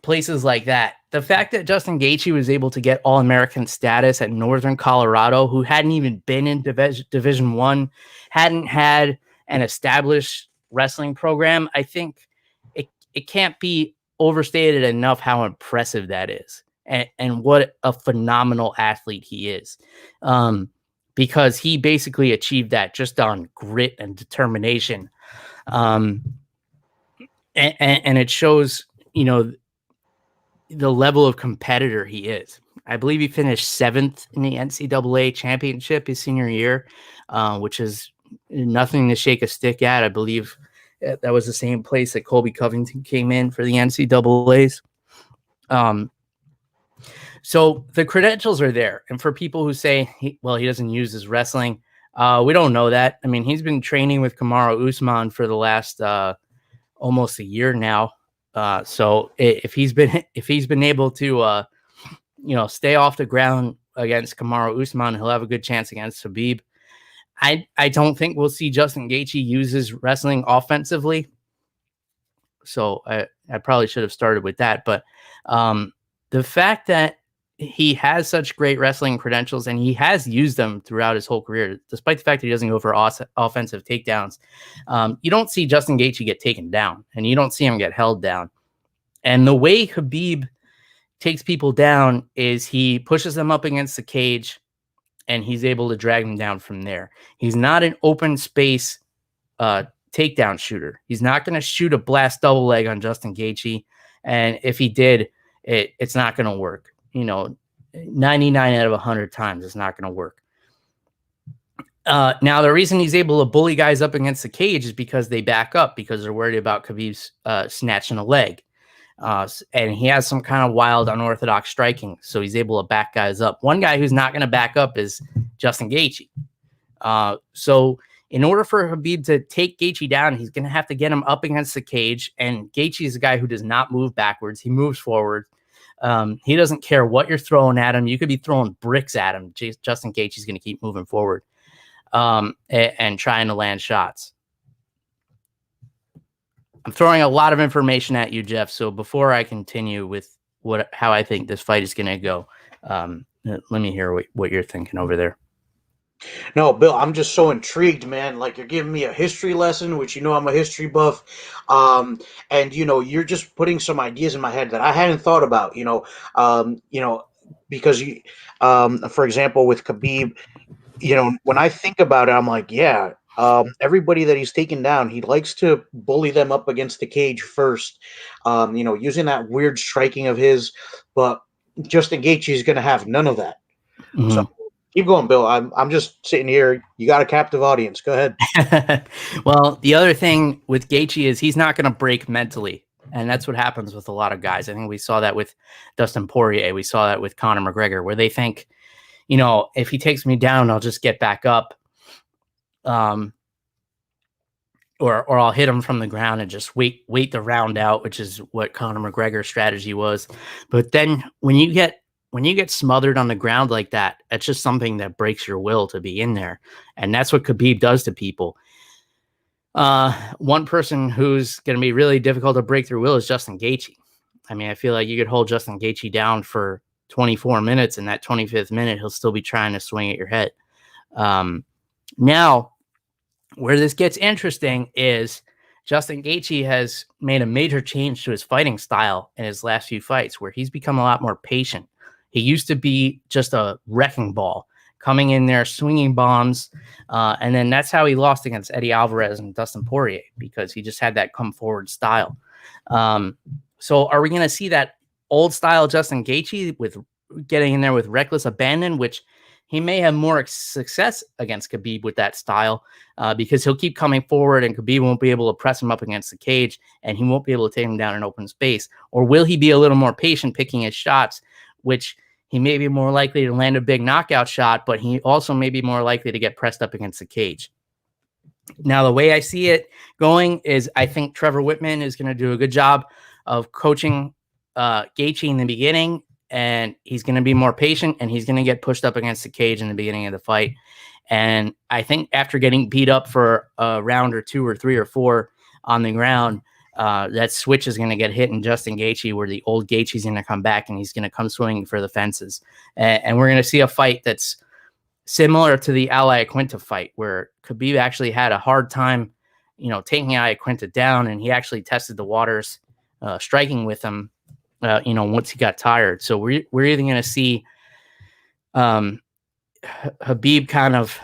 places like that. The fact that Justin Gaethje was able to get All-American status at Northern Colorado, who hadn't even been in Division I, hadn't had an established wrestling program, I think it can't be overstated enough how impressive that is. And what a phenomenal athlete he is, because he basically achieved that just on grit and determination. And it shows, you know, the level of competitor he is. I believe he finished 7th in the NCAA championship his senior year, which is nothing to shake a stick at. I believe that was the same place that Colby Covington came in for the NCAAs. So the credentials are there. And for people who say, he doesn't use his wrestling, we don't know that. I mean, he's been training with Kamaru Usman for the last almost a year now. So if he's been able to, stay off the ground against Kamaru Usman, he'll have a good chance against Khabib. I don't think we'll see Justin Gaethje use his wrestling offensively. So I probably should have started with that. But the fact that he has such great wrestling credentials and he has used them throughout his whole career, despite the fact that he doesn't go for offensive takedowns, you don't see Justin Gaethje get taken down and you don't see him get held down. And the way Khabib takes people down is he pushes them up against the cage and he's able to drag them down from there. He's not an open space takedown shooter. He's not going to shoot a blast double leg on Justin Gaethje. And if he did, it's not going to work. 99 out of 100 times it's not going to work. Now, the reason he's able to bully guys up against the cage is because they back up because they're worried about Khabib's snatching a leg. And he has some kind of wild, unorthodox striking, so he's able to back guys up. One guy who's not going to back up is Justin Gaethje. So in order for Khabib to take Gaethje down, he's going to have to get him up against the cage, and Gaethje is a guy who does not move backwards. He moves forward. He doesn't care what you're throwing at him. You could be throwing bricks at him. Justin Gaethje is going to keep moving forward and trying to land shots. I'm throwing a lot of information at you, Jeff. So before I continue with how I think this fight is going to go, let me hear what you're thinking over there. No, Bill, I'm just so intrigued, man. Like, you're giving me a history lesson, which I'm a history buff. And you're just putting some ideas in my head that I hadn't thought about, because for example, with Khabib, when I think about it, I'm like, yeah, everybody that he's taken down, he likes to bully them up against the cage first, using that weird striking of his. But Justin Gaethje is going to have none of that. So Mhm. keep going, Bill. I'm just sitting here. You got a captive audience. Go ahead. Well, the other thing with Gaethje is he's not going to break mentally. And that's what happens with a lot of guys. I think we saw that with Dustin Poirier. We saw that with Conor McGregor, where they think, if he takes me down, I'll just get back up. Or I'll hit him from the ground and just wait the round out, which is what Conor McGregor's strategy was. But then when you get smothered on the ground like that, that's just something that breaks your will to be in there. And that's what Khabib does to people. One person who's going to be really difficult to break through will is Justin Gaethje. I mean, I feel like you could hold Justin Gaethje down for 24 minutes, and that 25th minute, he'll still be trying to swing at your head. Now, where this gets interesting is Justin Gaethje has made a major change to his fighting style in his last few fights, where he's become a lot more patient. He used to be just a wrecking ball, coming in there, swinging bombs. And then that's how he lost against Eddie Alvarez and Dustin Poirier, because he just had that come forward style. So are we going to see that old style Justin Gaethje with getting in there with reckless abandon, which he may have more success against Khabib with that style, because he'll keep coming forward and Khabib won't be able to press him up against the cage and he won't be able to take him down in open space? Or will he be a little more patient picking his shots, which he may be more likely to land a big knockout shot, but he also may be more likely to get pressed up against the cage? Now, the way I see it going is I think Trevor Whitman is going to do a good job of coaching Gaethje in the beginning, and he's going to be more patient, and he's going to get pushed up against the cage in the beginning of the fight. And I think after getting beat up for a round or two or three or four on the ground, that switch is going to get hit in Justin Gaethje, where the old Gaethje is going to come back and he's going to come swinging for the fences. And we're going to see a fight that's similar to the Al Iaquinta fight, where Khabib actually had a hard time, taking Iaquinta down, and he actually tested the waters, striking with him, once he got tired. So we're either going to see Khabib kind of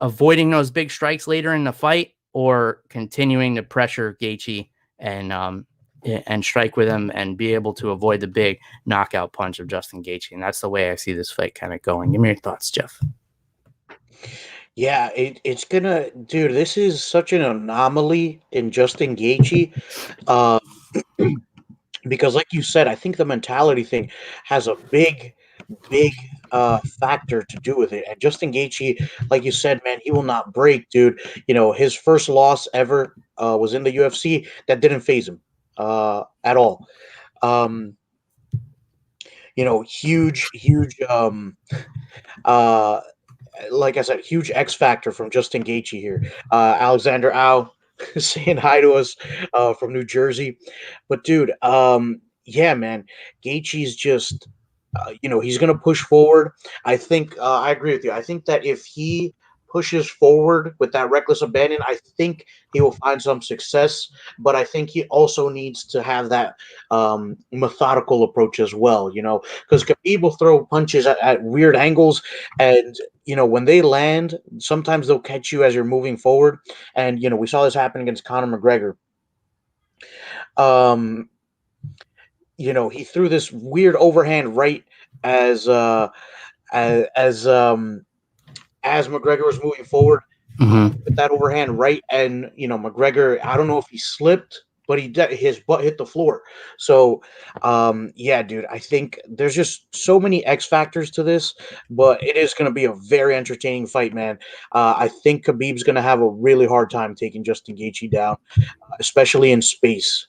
avoiding those big strikes later in the fight, or continuing to pressure Gaethje and strike with him and be able to avoid the big knockout punch of Justin Gaethje. And that's the way I see this fight kind of going. Give me your thoughts, Jeff. Yeah, it's gonna, dude. This is such an anomaly in Justin Gaethje, because, like you said, I think the mentality thing has a big factor to do with it. And Justin Gaethje, like you said, man, he will not break, dude. His first loss ever was in the UFC. That didn't phase him at all. Huge. Like I said, huge X factor from Justin Gaethje here. Alexander Au saying hi to us from New Jersey. But dude, yeah, man, Gaethje's just, he's going to push forward. I think I agree with you. I think that if he pushes forward with that reckless abandon, I think he will find some success. But I think he also needs to have that methodical approach as well, because Khabib will throw punches at weird angles, and when they land, sometimes they'll catch you as you're moving forward. And we saw this happen against Conor McGregor. He threw this weird overhand right as McGregor was moving forward with that overhand right, and McGregor, I don't know if he slipped, but his butt hit the floor. So, yeah, dude, I think there's just so many X factors to this, but it is going to be a very entertaining fight, man. I think Khabib's going to have a really hard time taking Justin Gaethje down, especially in space.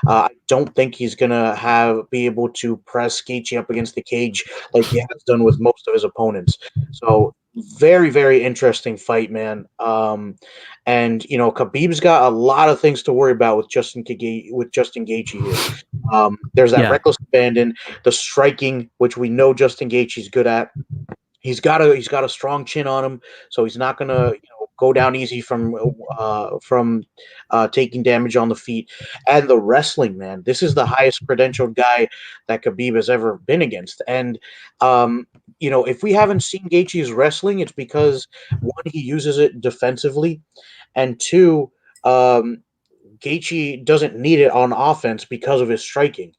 I don't think he's gonna be able to press Gaethje up against the cage like he has done with most of his opponents. So very, very interesting fight, man. And Khabib's got a lot of things to worry about with Justin Gaethje here. There's that reckless abandon, the striking, which we know Justin Gaethje's good at. He's got a strong chin on him, so he's not gonna go down easy from taking damage on the feet. And the wrestling, man, this is the highest credentialed guy that Khabib has ever been against. And if we haven't seen Gaethje's wrestling, it's because one, he uses it defensively, and two, Gaethje doesn't need it on offense because of his striking.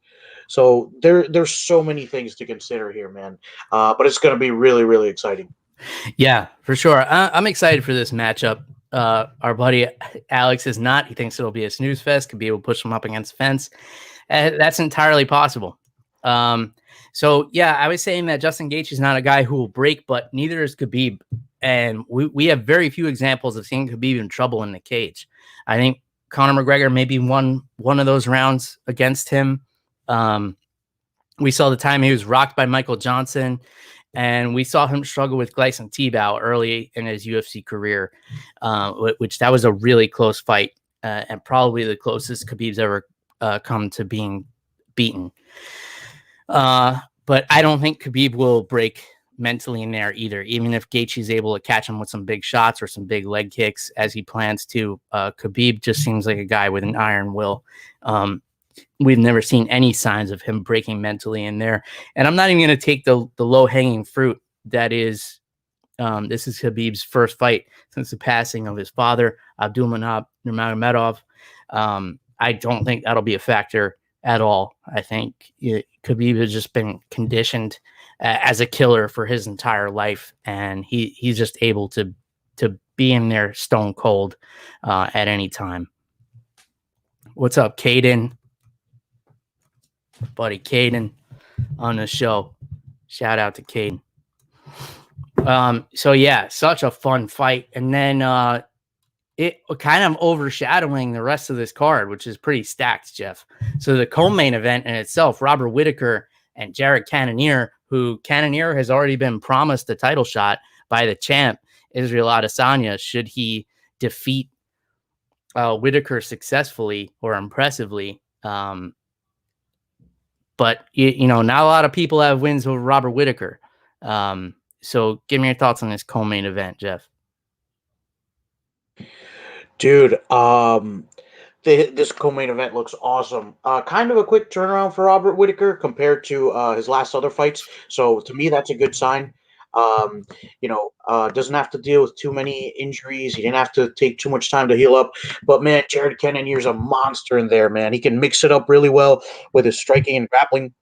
So there's so many things to consider here, man. But it's going to be really, really exciting. Yeah, for sure. I'm excited for this matchup. Our buddy Alex is not. He thinks it'll be a snooze fest. Khabib will push him up against the fence. That's entirely possible. So yeah, I was saying that Justin Gaethje is not a guy who will break, but neither is Khabib. And we have very few examples of seeing Khabib in trouble in the cage. I think Conor McGregor maybe won one of those rounds against him. We saw the time he was rocked by Michael Johnson, and we saw him struggle with Gleison Tibau early in his UFC career, which that was a really close fight, and probably the closest Khabib's ever come to being beaten. But I don't think Khabib will break mentally in there either, even if Gaethje is able to catch him with some big shots or some big leg kicks as he plans to. Khabib just seems like a guy with an iron will. We've never seen any signs of him breaking mentally in there. And I'm not even going to take the low-hanging fruit that is this is Khabib's first fight since the passing of his father, Khabib Nurmagomedov. I don't think that'll be a factor at all. I think Khabib has just been conditioned as a killer for his entire life, and he's just able to be in there stone cold at any time. What's up, Caden? Buddy Caden on the show. Shout out to Caden. So yeah, such a fun fight. And then it kind of overshadowing the rest of this card, which is pretty stacked, Jeff. So the co-main event in itself, Robert Whittaker and Jared Cannonier, who Cannonier has already been promised a title shot by the champ, Israel Adesanya, should he defeat Whittaker successfully or impressively. But, you know, not a lot of people have wins over Robert Whittaker. So give me your thoughts on this co-main event, Jeff. Dude, this co-main event looks awesome. Kind of a quick turnaround for Robert Whittaker compared to his last other fights. So to me, that's a good sign. Doesn't have to deal with too many injuries. He didn't have to take too much time to heal up. But man, Jared Cannonier's a monster in there, man. He can mix it up really well with his striking and grappling.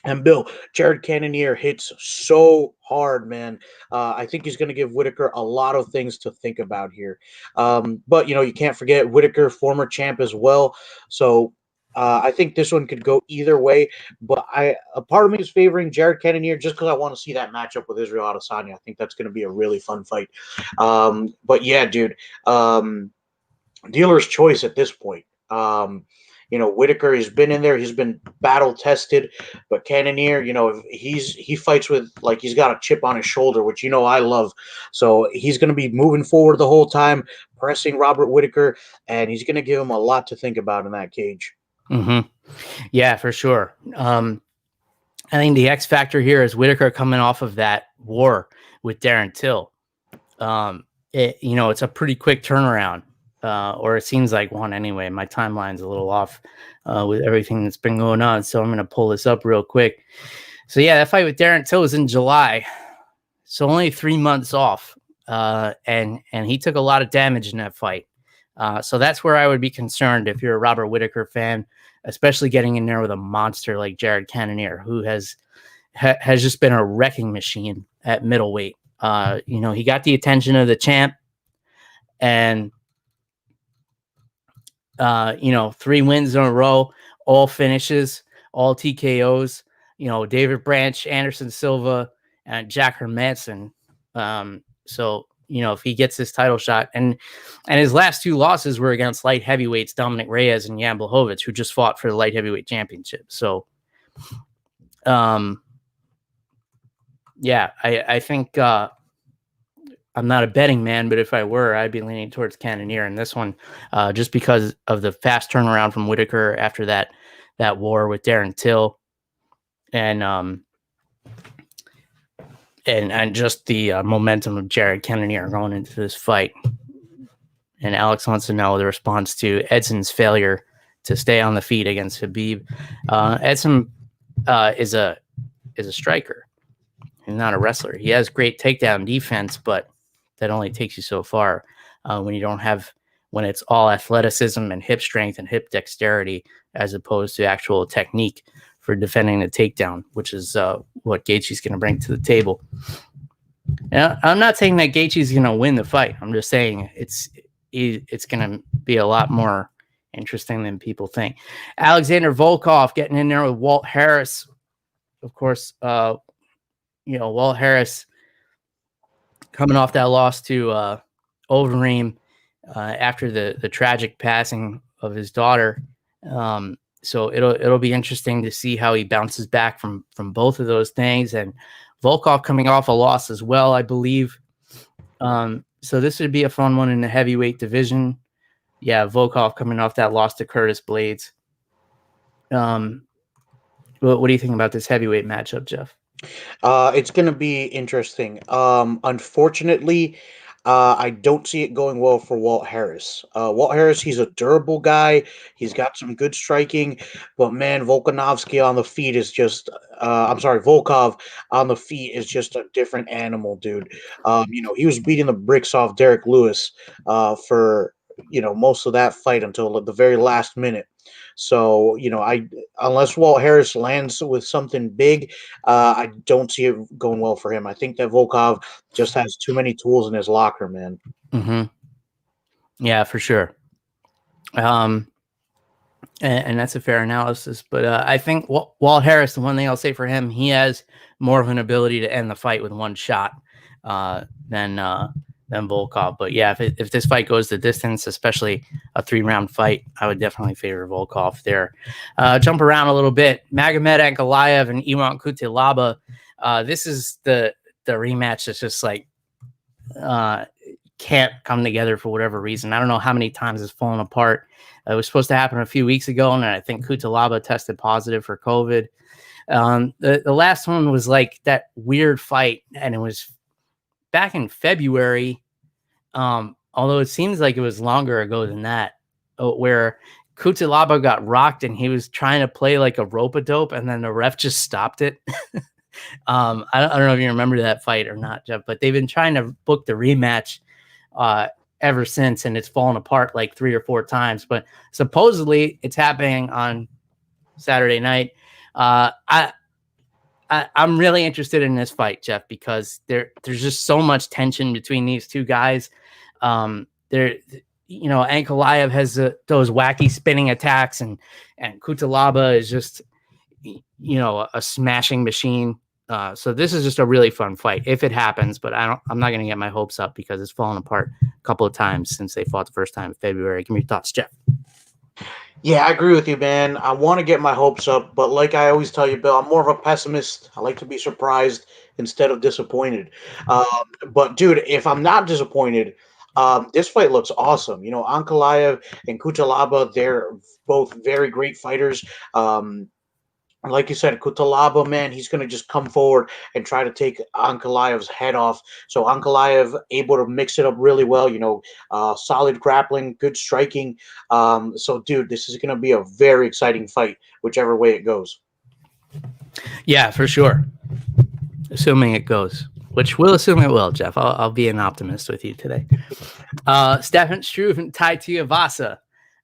And Bill, Jared Cannonier hits so hard, man. I think he's going to give Whittaker a lot of things to think about here. But, you can't forget Whittaker, former champ as well. So I think this one could go either way. But a part of me is favoring Jared Cannonier just because I want to see that matchup with Israel Adesanya. I think that's going to be a really fun fight. But yeah, dude, dealer's choice at this point. Whittaker, he's been in there. He's been battle tested, but Cannonier, he fights with like he's got a chip on his shoulder, which I love. So he's going to be moving forward the whole time, pressing Robert Whittaker, and he's going to give him a lot to think about in that cage. Mm-hmm. Yeah, for sure. I think the X factor here is Whittaker coming off of that war with Darren Till. It's a pretty quick turnaround. Or it seems like one anyway. My timeline's a little off with everything that's been going on. So I'm going to pull this up real quick. So yeah, that fight with Darren Till was in July. So only 3 months off. And he took a lot of damage in that fight. So that's where I would be concerned if you're a Robert Whittaker fan, especially getting in there with a monster like Jared Cannonier, who has just been a wrecking machine at middleweight. He got the attention of the champ, and 3 wins in a row, all finishes, all TKOs, David Branch, Anderson Silva, and Jack Hermanson. So, if he gets this title shot, and his last 2 losses were against light heavyweights, Dominic Reyes and Jan Blachowicz, who just fought for the light heavyweight championship. So, I think, I'm not a betting man, but if I were, I'd be leaning towards Cannonier in this one, just because of the fast turnaround from Whittaker after that war with Darren Till, and just the momentum of Jared Cannonier going into this fight. And Alex wants to know the response to Edson's failure to stay on the feet against Khabib. Edson is a striker. He's not a wrestler. He has great takedown defense, but that only takes you so far when it's all athleticism and hip strength and hip dexterity as opposed to actual technique for defending the takedown, which is what Gaethje's going to bring to the table. Now, I'm not saying that Gaethje's going to win the fight. I'm just saying it's going to be a lot more interesting than people think. Alexander Volkov getting in there with Walt Harris. Of course, Walt Harris coming off that loss to Overeem after the tragic passing of his daughter. So it'll be interesting to see how he bounces back from both of those things. And Volkov coming off a loss as well, I believe. So this would be a fun one in the heavyweight division. Yeah, Volkov coming off that loss to Curtis Blades. What do you think about this heavyweight matchup, Jeff? It's going to be interesting. Unfortunately, I don't see it going well for Walt Harris. Walt Harris, he's a durable guy. He's got some good striking, but man, Volkanovski on the feet is just. Volkov on the feet is just a different animal, dude. He was beating the bricks off Derek Lewis for most of that fight until the very last minute. So, unless Walt Harris lands with something big, I don't see it going well for him. I think that Volkov just has too many tools in his locker, man. Mm-hmm. Yeah, for sure. And that's a fair analysis. But I think Walt Harris, the one thing I'll say for him, he has more of an ability to end the fight with one shot than Volkov. But yeah, if this fight goes the distance, especially a 3-round fight, I would definitely favor Volkov there. Jump around a little bit. Magomed Ankalaev and Ivan Kutateladze. This is the rematch that's just like can't come together for whatever reason. I don't know how many times it's fallen apart. It was supposed to happen a few weeks ago, and I think Kutateladze tested positive for COVID. The last one was like that weird fight, and it was back in February, although it seems like it was longer ago than that, where Kutateladze got rocked and he was trying to play like a rope-a-dope, and then the ref just stopped it. I don't know if you remember that fight or not, Jeff, but they've been trying to book the rematch ever since, and it's fallen apart like 3 or 4 times. But supposedly it's happening on Saturday night. I'm really interested in this fight, Jeff, because there's just so much tension between these two guys. Ankalaev has those wacky spinning attacks, and Kutateladze is just, a smashing machine. So this is just a really fun fight if it happens, but I'm not going to get my hopes up because it's fallen apart a couple of times since they fought the first time in February. Give me your thoughts, Jeff. Yeah, I agree with you, man. I want to get my hopes up, but like I always tell you, Bill, I'm more of a pessimist. I like to be surprised instead of disappointed. But dude, if I'm not disappointed, this fight looks awesome. Ankalaev and Kutateladze, they're both very great fighters. Like you said, Kutateladze, man, he's going to just come forward and try to take Ankalaev's head off. So Ankalaev able to mix it up really well, solid grappling, good striking. So, dude, this is going to be a very exciting fight, whichever way it goes. Yeah, for sure. Assuming it goes, which we'll assume it will, Jeff. I'll be an optimist with you today. Stefan Struve and Tai Tuivasa.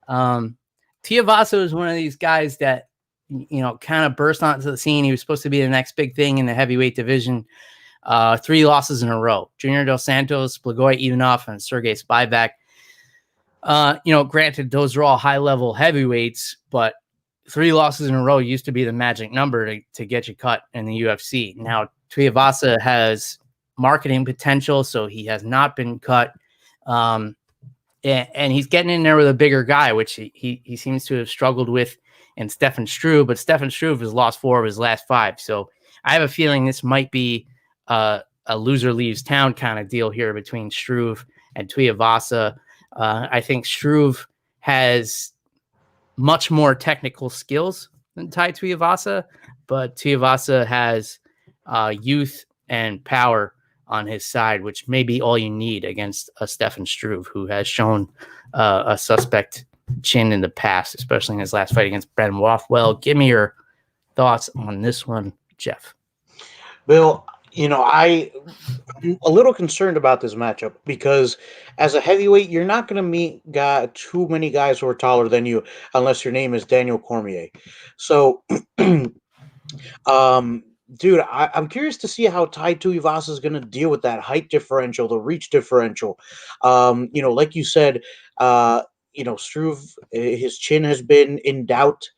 Tuivasa is one of these guys that, kind of burst onto the scene. He was supposed to be the next big thing in the heavyweight division. 3 losses in a row. Junior Dos Santos, Blagoy Ivanov, and Sergey Spivak. Granted, those are all high-level heavyweights, but 3 losses in a row used to be the magic number to get you cut in the UFC. Now, Tuivasa has marketing potential, so he has not been cut. And he's getting in there with a bigger guy, which he seems to have struggled with in Stefan Struve, but Stefan Struve has lost 4 of his last 5. So I have a feeling this might be a loser leaves town kind of deal here between Struve and Tuivasa. I think Struve has much more technical skills than Tai Tuivasa, but Tuivasa has youth and power on his side, which may be all you need against a Stefan Struve, who has shown a suspect chin in the past, especially in his last fight against Brendan Rothwell. Give me your thoughts on this one, Jeff. Bill, I'm a little concerned about this matchup because as a heavyweight, you're not going to meet too many guys who are taller than you unless your name is Daniel Cormier. So Dude, I'm curious to see how Tai Tuivasa is going to deal with that height differential, the reach differential. Like you said, Struve, his chin has been in doubt.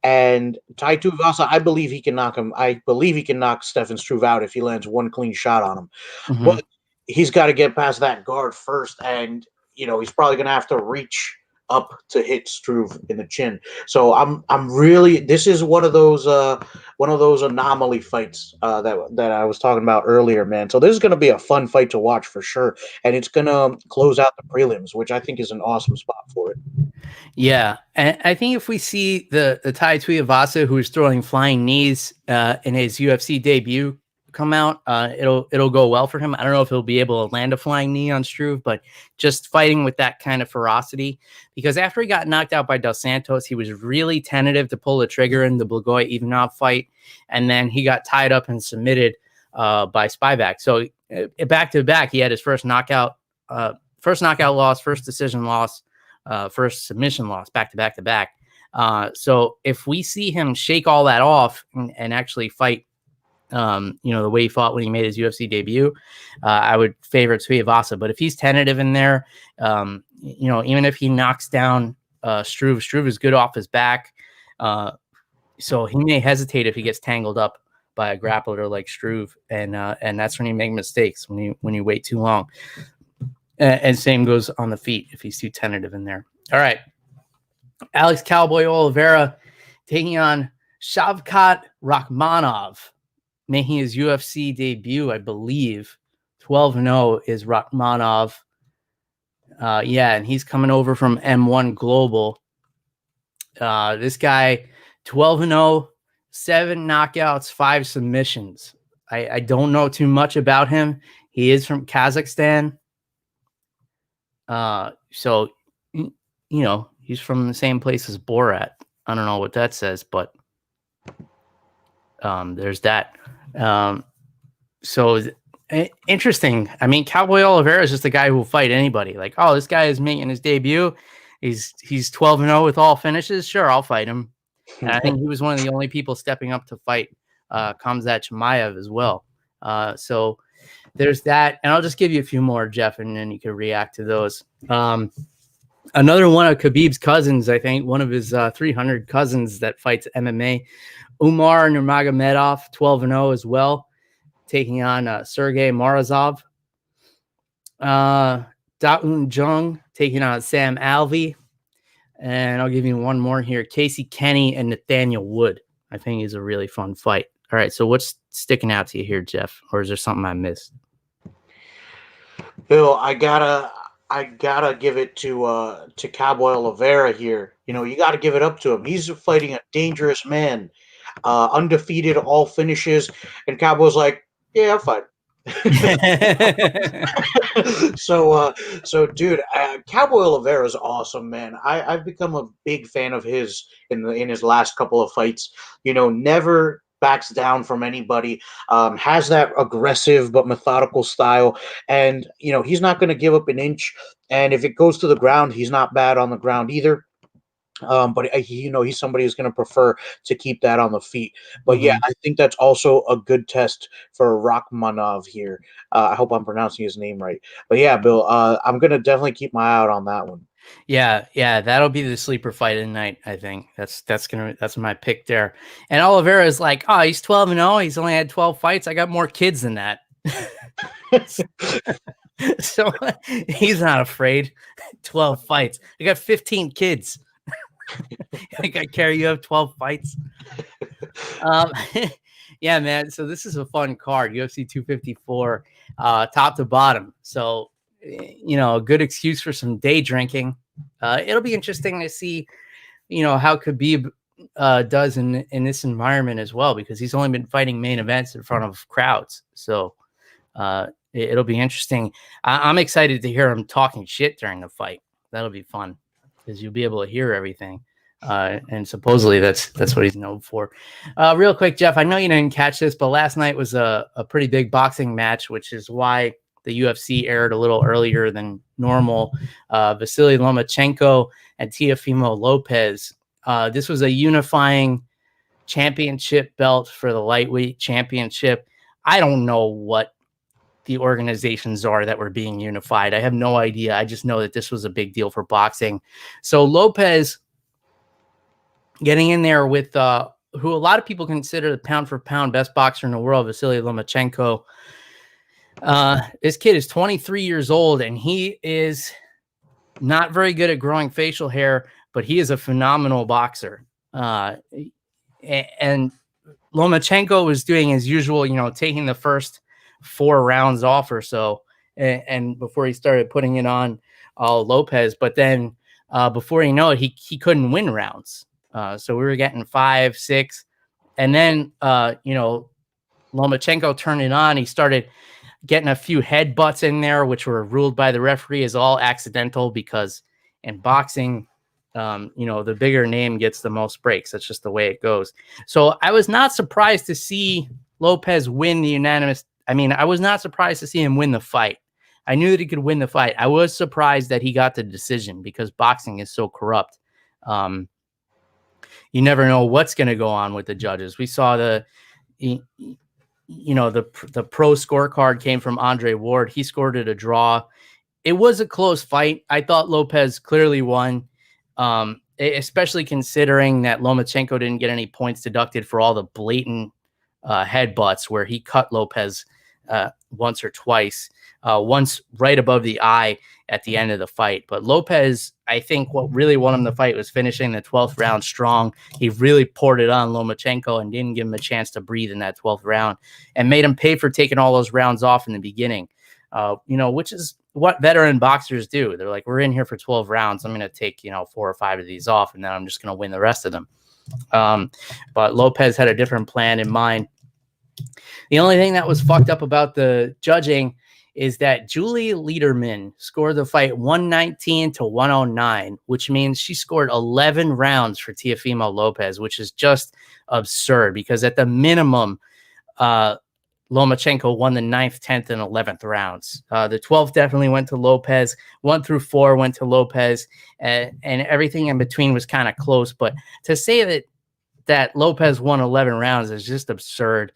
And Tai Tuivasa, I believe he can knock him. I believe he can knock Stefan Struve out if he lands one clean shot on him. Mm-hmm. But he's got to get past that guard first, and he's probably going to have to reach up to hit Struve in the chin. So I'm really, this is one of those anomaly fights that I was talking about earlier, man. So this is going to be a fun fight to watch for sure, and it's going to close out the prelims, which I think is an awesome spot for it. Yeah, and I think if we see the Tai Tuivasa, who is throwing flying knees in his UFC debut, come out, it'll go well for him. I don't know if he'll be able to land a flying knee on Struve, but just fighting with that kind of ferocity, because after he got knocked out by Dos Santos, he was really tentative to pull the trigger in the Blagoy-Ivanov fight, and then he got tied up and submitted by Spivak. So back to back, he had his first knockout loss, first decision loss, first submission loss, back to back. So if we see him shake all that off and actually fight, the way he fought when he made his UFC debut, I would favor Tuivasa. But if he's tentative in there, even if he knocks down Struve is good off his back. So he may hesitate if he gets tangled up by a grappler like Struve, and that's when you make mistakes, when you wait too long. And same goes on the feet if he's too tentative in there. All right. Alex Cowboy Oliveira taking on Shavkat Rakhmonov, making his UFC debut, I believe. 12-0 is Rakhmonov. And he's coming over from M1 Global. This guy, 12-0, 7 knockouts, 5 submissions. I don't know too much about him. He is from Kazakhstan. So, he's from the same place as Borat. I don't know what that says, but there's that. So interesting. I mean, Cowboy Oliveira is just a guy who will fight anybody. Like, oh, this guy is making his debut. He's 12-0 with all finishes. Sure, I'll fight him. And I think he was one of the only people stepping up to fight Khamzat Chimaev as well. So there's that. And I'll just give you a few more, Jeff, and then you can react to those. Another one of Khabib's cousins, I think, one of his 300 cousins that fights MMA, Umar Nurmagomedov, 12-0 as well, taking on Sergey Morozov. Daun Jung taking on Sam Alvey. And I'll give you one more here. Casey Kenny and Nathaniel Wood. I think is a really fun fight. All right, so what's sticking out to you here, Jeff? Or is there something I missed? Bill, I gotta give it to Cowboy Oliveira here. You gotta give it up to him. He's fighting a dangerous man, undefeated, all finishes, and Cowboy's like, yeah, I'll fight. So, dude, Cowboy Oliveira is awesome, man. I've become a big fan of his in his last couple of fights. Never backs down from anybody, has that aggressive but methodical style, and he's not going to give up an inch. And if it goes to the ground, he's not bad on the ground either. But he's somebody who's going to prefer to keep that on the feet. But yeah, I think that's also a good test for Rakhmonov here. I hope I'm pronouncing his name right. But yeah, Bill, I'm going to definitely keep my eye out on that one. Yeah, that'll be the sleeper fight of the night. I think that's my pick there. And Oliveira is like, oh, he's 12-0. He's only had 12 fights. I got more kids than that. So he's not afraid. 12 fights. I got 15 kids. I got carry you have 12 fights. Yeah, man. So this is a fun card. UFC 254, top to bottom. So a good excuse for some day drinking. It'll be interesting to see, how Khabib does in this environment as well, because he's only been fighting main events in front of crowds. So it'll be interesting. I'm excited to hear him talking shit during the fight. That'll be fun because you'll be able to hear everything. And supposedly that's what he's known for. Real quick, Jeff, I know you didn't catch this, but last night was a pretty big boxing match, which is why the UFC aired a little earlier than normal. Vasiliy Lomachenko and Teofimo Lopez. This was a unifying championship belt for the lightweight championship. I don't know what the organizations are that were being unified. I have no idea. I just know that this was a big deal for boxing. So Lopez getting in there with who a lot of people consider the pound for pound best boxer in the world, Vasiliy Lomachenko. This kid is 23 years old, and he is not very good at growing facial hair, but he is a phenomenal boxer. And Lomachenko was doing his usual, taking the first 4 rounds off or so, and before he started putting it on Lopez. But then before you know it, he couldn't win rounds. So we were getting 5, 6, and then Lomachenko turned it on. He started getting a few headbutts in there, which were ruled by the referee as all accidental, because in boxing, the bigger name gets the most breaks. That's just the way it goes. So I was not surprised to see Lopez win the unanimous. I mean, I was not surprised to see him win the fight. I knew that he could win the fight. I was surprised that he got the decision, because boxing is so corrupt. You never know what's going to go on with the judges. We saw the pro scorecard came from Andre Ward. He scored it a draw. It was a close fight. I thought Lopez clearly won, especially considering that Lomachenko didn't get any points deducted for all the blatant headbutts where he cut Lopez once or twice, once right above the eye at the end of the fight. But Lopez, I think what really won him the fight was finishing the 12th round strong. He really poured it on Lomachenko and didn't give him a chance to breathe in that 12th round, and made him pay for taking all those rounds off in the beginning, which is what veteran boxers do. They're like, we're in here for 12 rounds. I'm going to take, 4 or 5 of these off, and then I'm just going to win the rest of them. But Lopez had a different plan in mind. The only thing that was fucked up about the judging is that Julie Lederman scored the fight 119 to 109, which means she scored 11 rounds for Teofimo Lopez, which is just absurd, because at the minimum, Lomachenko won the 9th, 10th, and 11th rounds. The 12th definitely went to Lopez. 1 through 4 went to Lopez, and everything in between was kind of close. But to say that Lopez won 11 rounds is just absurd.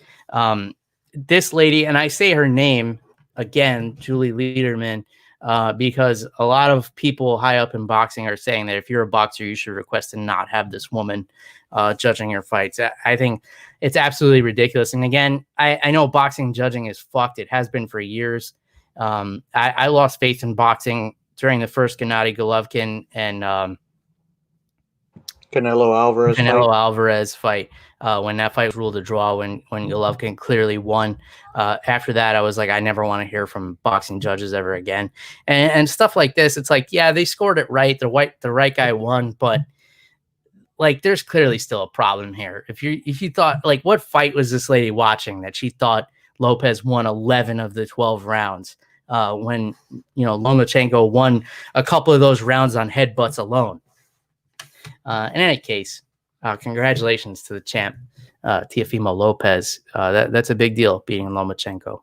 This lady, and I say her name again, Julie Lederman, because a lot of people high up in boxing are saying that if you're a boxer, you should request to not have this woman judging your fights. I think it's absolutely ridiculous. And again, I know boxing judging is fucked. It has been for years. I lost faith in boxing during the first Gennady Golovkin and Canelo Alvarez fight. When that fight was ruled a draw, when Golovkin clearly won. After that, I was like, I never want to hear from boxing judges ever again. And stuff like this, it's like, yeah, they scored it right. The right guy won, but like, there's clearly still a problem here. If you thought, like, what fight was this lady watching that she thought Lopez won 11 of the 12 rounds? When Lomachenko won a couple of those rounds on headbutts alone. In any case, congratulations to the champ, Teofimo Lopez. That's a big deal, beating Lomachenko.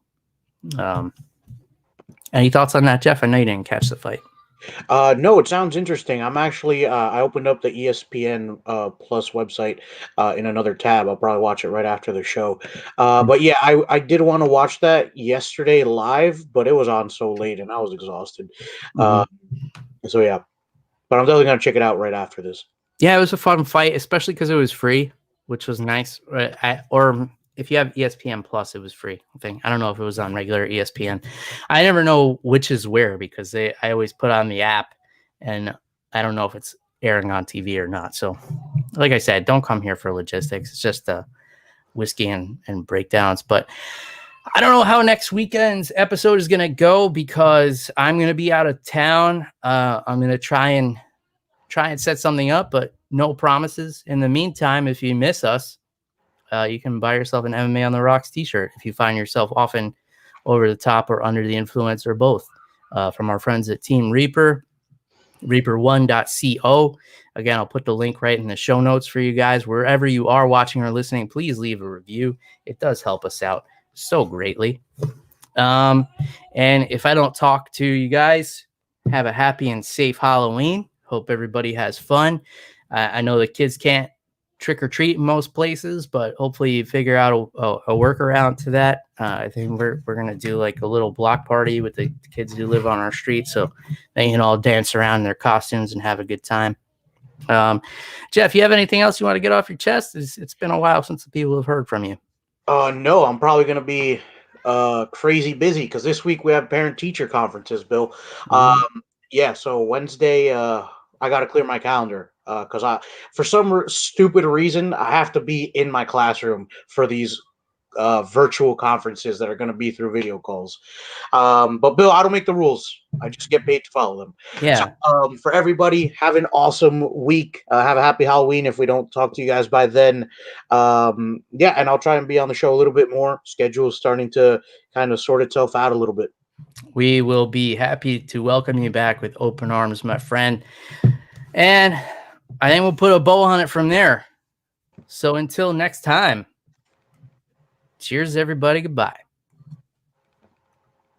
Any thoughts on that, Jeff? I know you didn't catch the fight. No, it sounds interesting. I'm actually, I opened up the ESPN Plus website in another tab. I'll probably watch it right after the show. But yeah, I did want to watch that yesterday live, but it was on so late and I was exhausted. So yeah, but I'm definitely going to check it out right after this. Yeah, it was a fun fight, especially because it was free, which was nice. Or if you have ESPN Plus, it was free. I don't know if it was on regular ESPN. I never know which is where, because I always put on the app, and I don't know if it's airing on TV or not. So, like I said, don't come here for logistics. It's just whiskey and breakdowns. But I don't know how next weekend's episode is going to go, because I'm going to be out of town. I'm going to try and set something up, but no promises. In the meantime, if you miss us, you can buy yourself an MMA on the Rocks t-shirt if you find yourself often over the top or under the influence, or both, from our friends at Team Reaper, reaper1.co. Again, I'll put the link right in the show notes for you guys. Wherever you are watching or listening, please leave a review. It does help us out so greatly. And if I don't talk to you guys, have a happy and safe Halloween. Hope everybody has fun. I know the kids can't trick or treat in most places, but hopefully you figure out a workaround to that. I think we're gonna do like a little block party with the kids who live on our street, so they can all dance around in their costumes and have a good time. Jeff, you have anything else you want to get off your chest? It's been a while since the people have heard from you. No, I'm probably gonna be crazy busy because this week we have parent-teacher conferences, Bill. Yeah, so Wednesday, I got to clear my calendar because for some stupid reason, I have to be in my classroom for these virtual conferences that are going to be through video calls. But Bill, I don't make the rules. I just get paid to follow them. Yeah. So, for everybody, have an awesome week. Have a happy Halloween if we don't talk to you guys by then. Yeah, and I'll try and be on the show a little bit more. Schedule is starting to kind of sort itself out a little bit. We will be happy to welcome you back with open arms, my friend. And I think we'll put a bow on it from there. So until next time, cheers, everybody. Goodbye.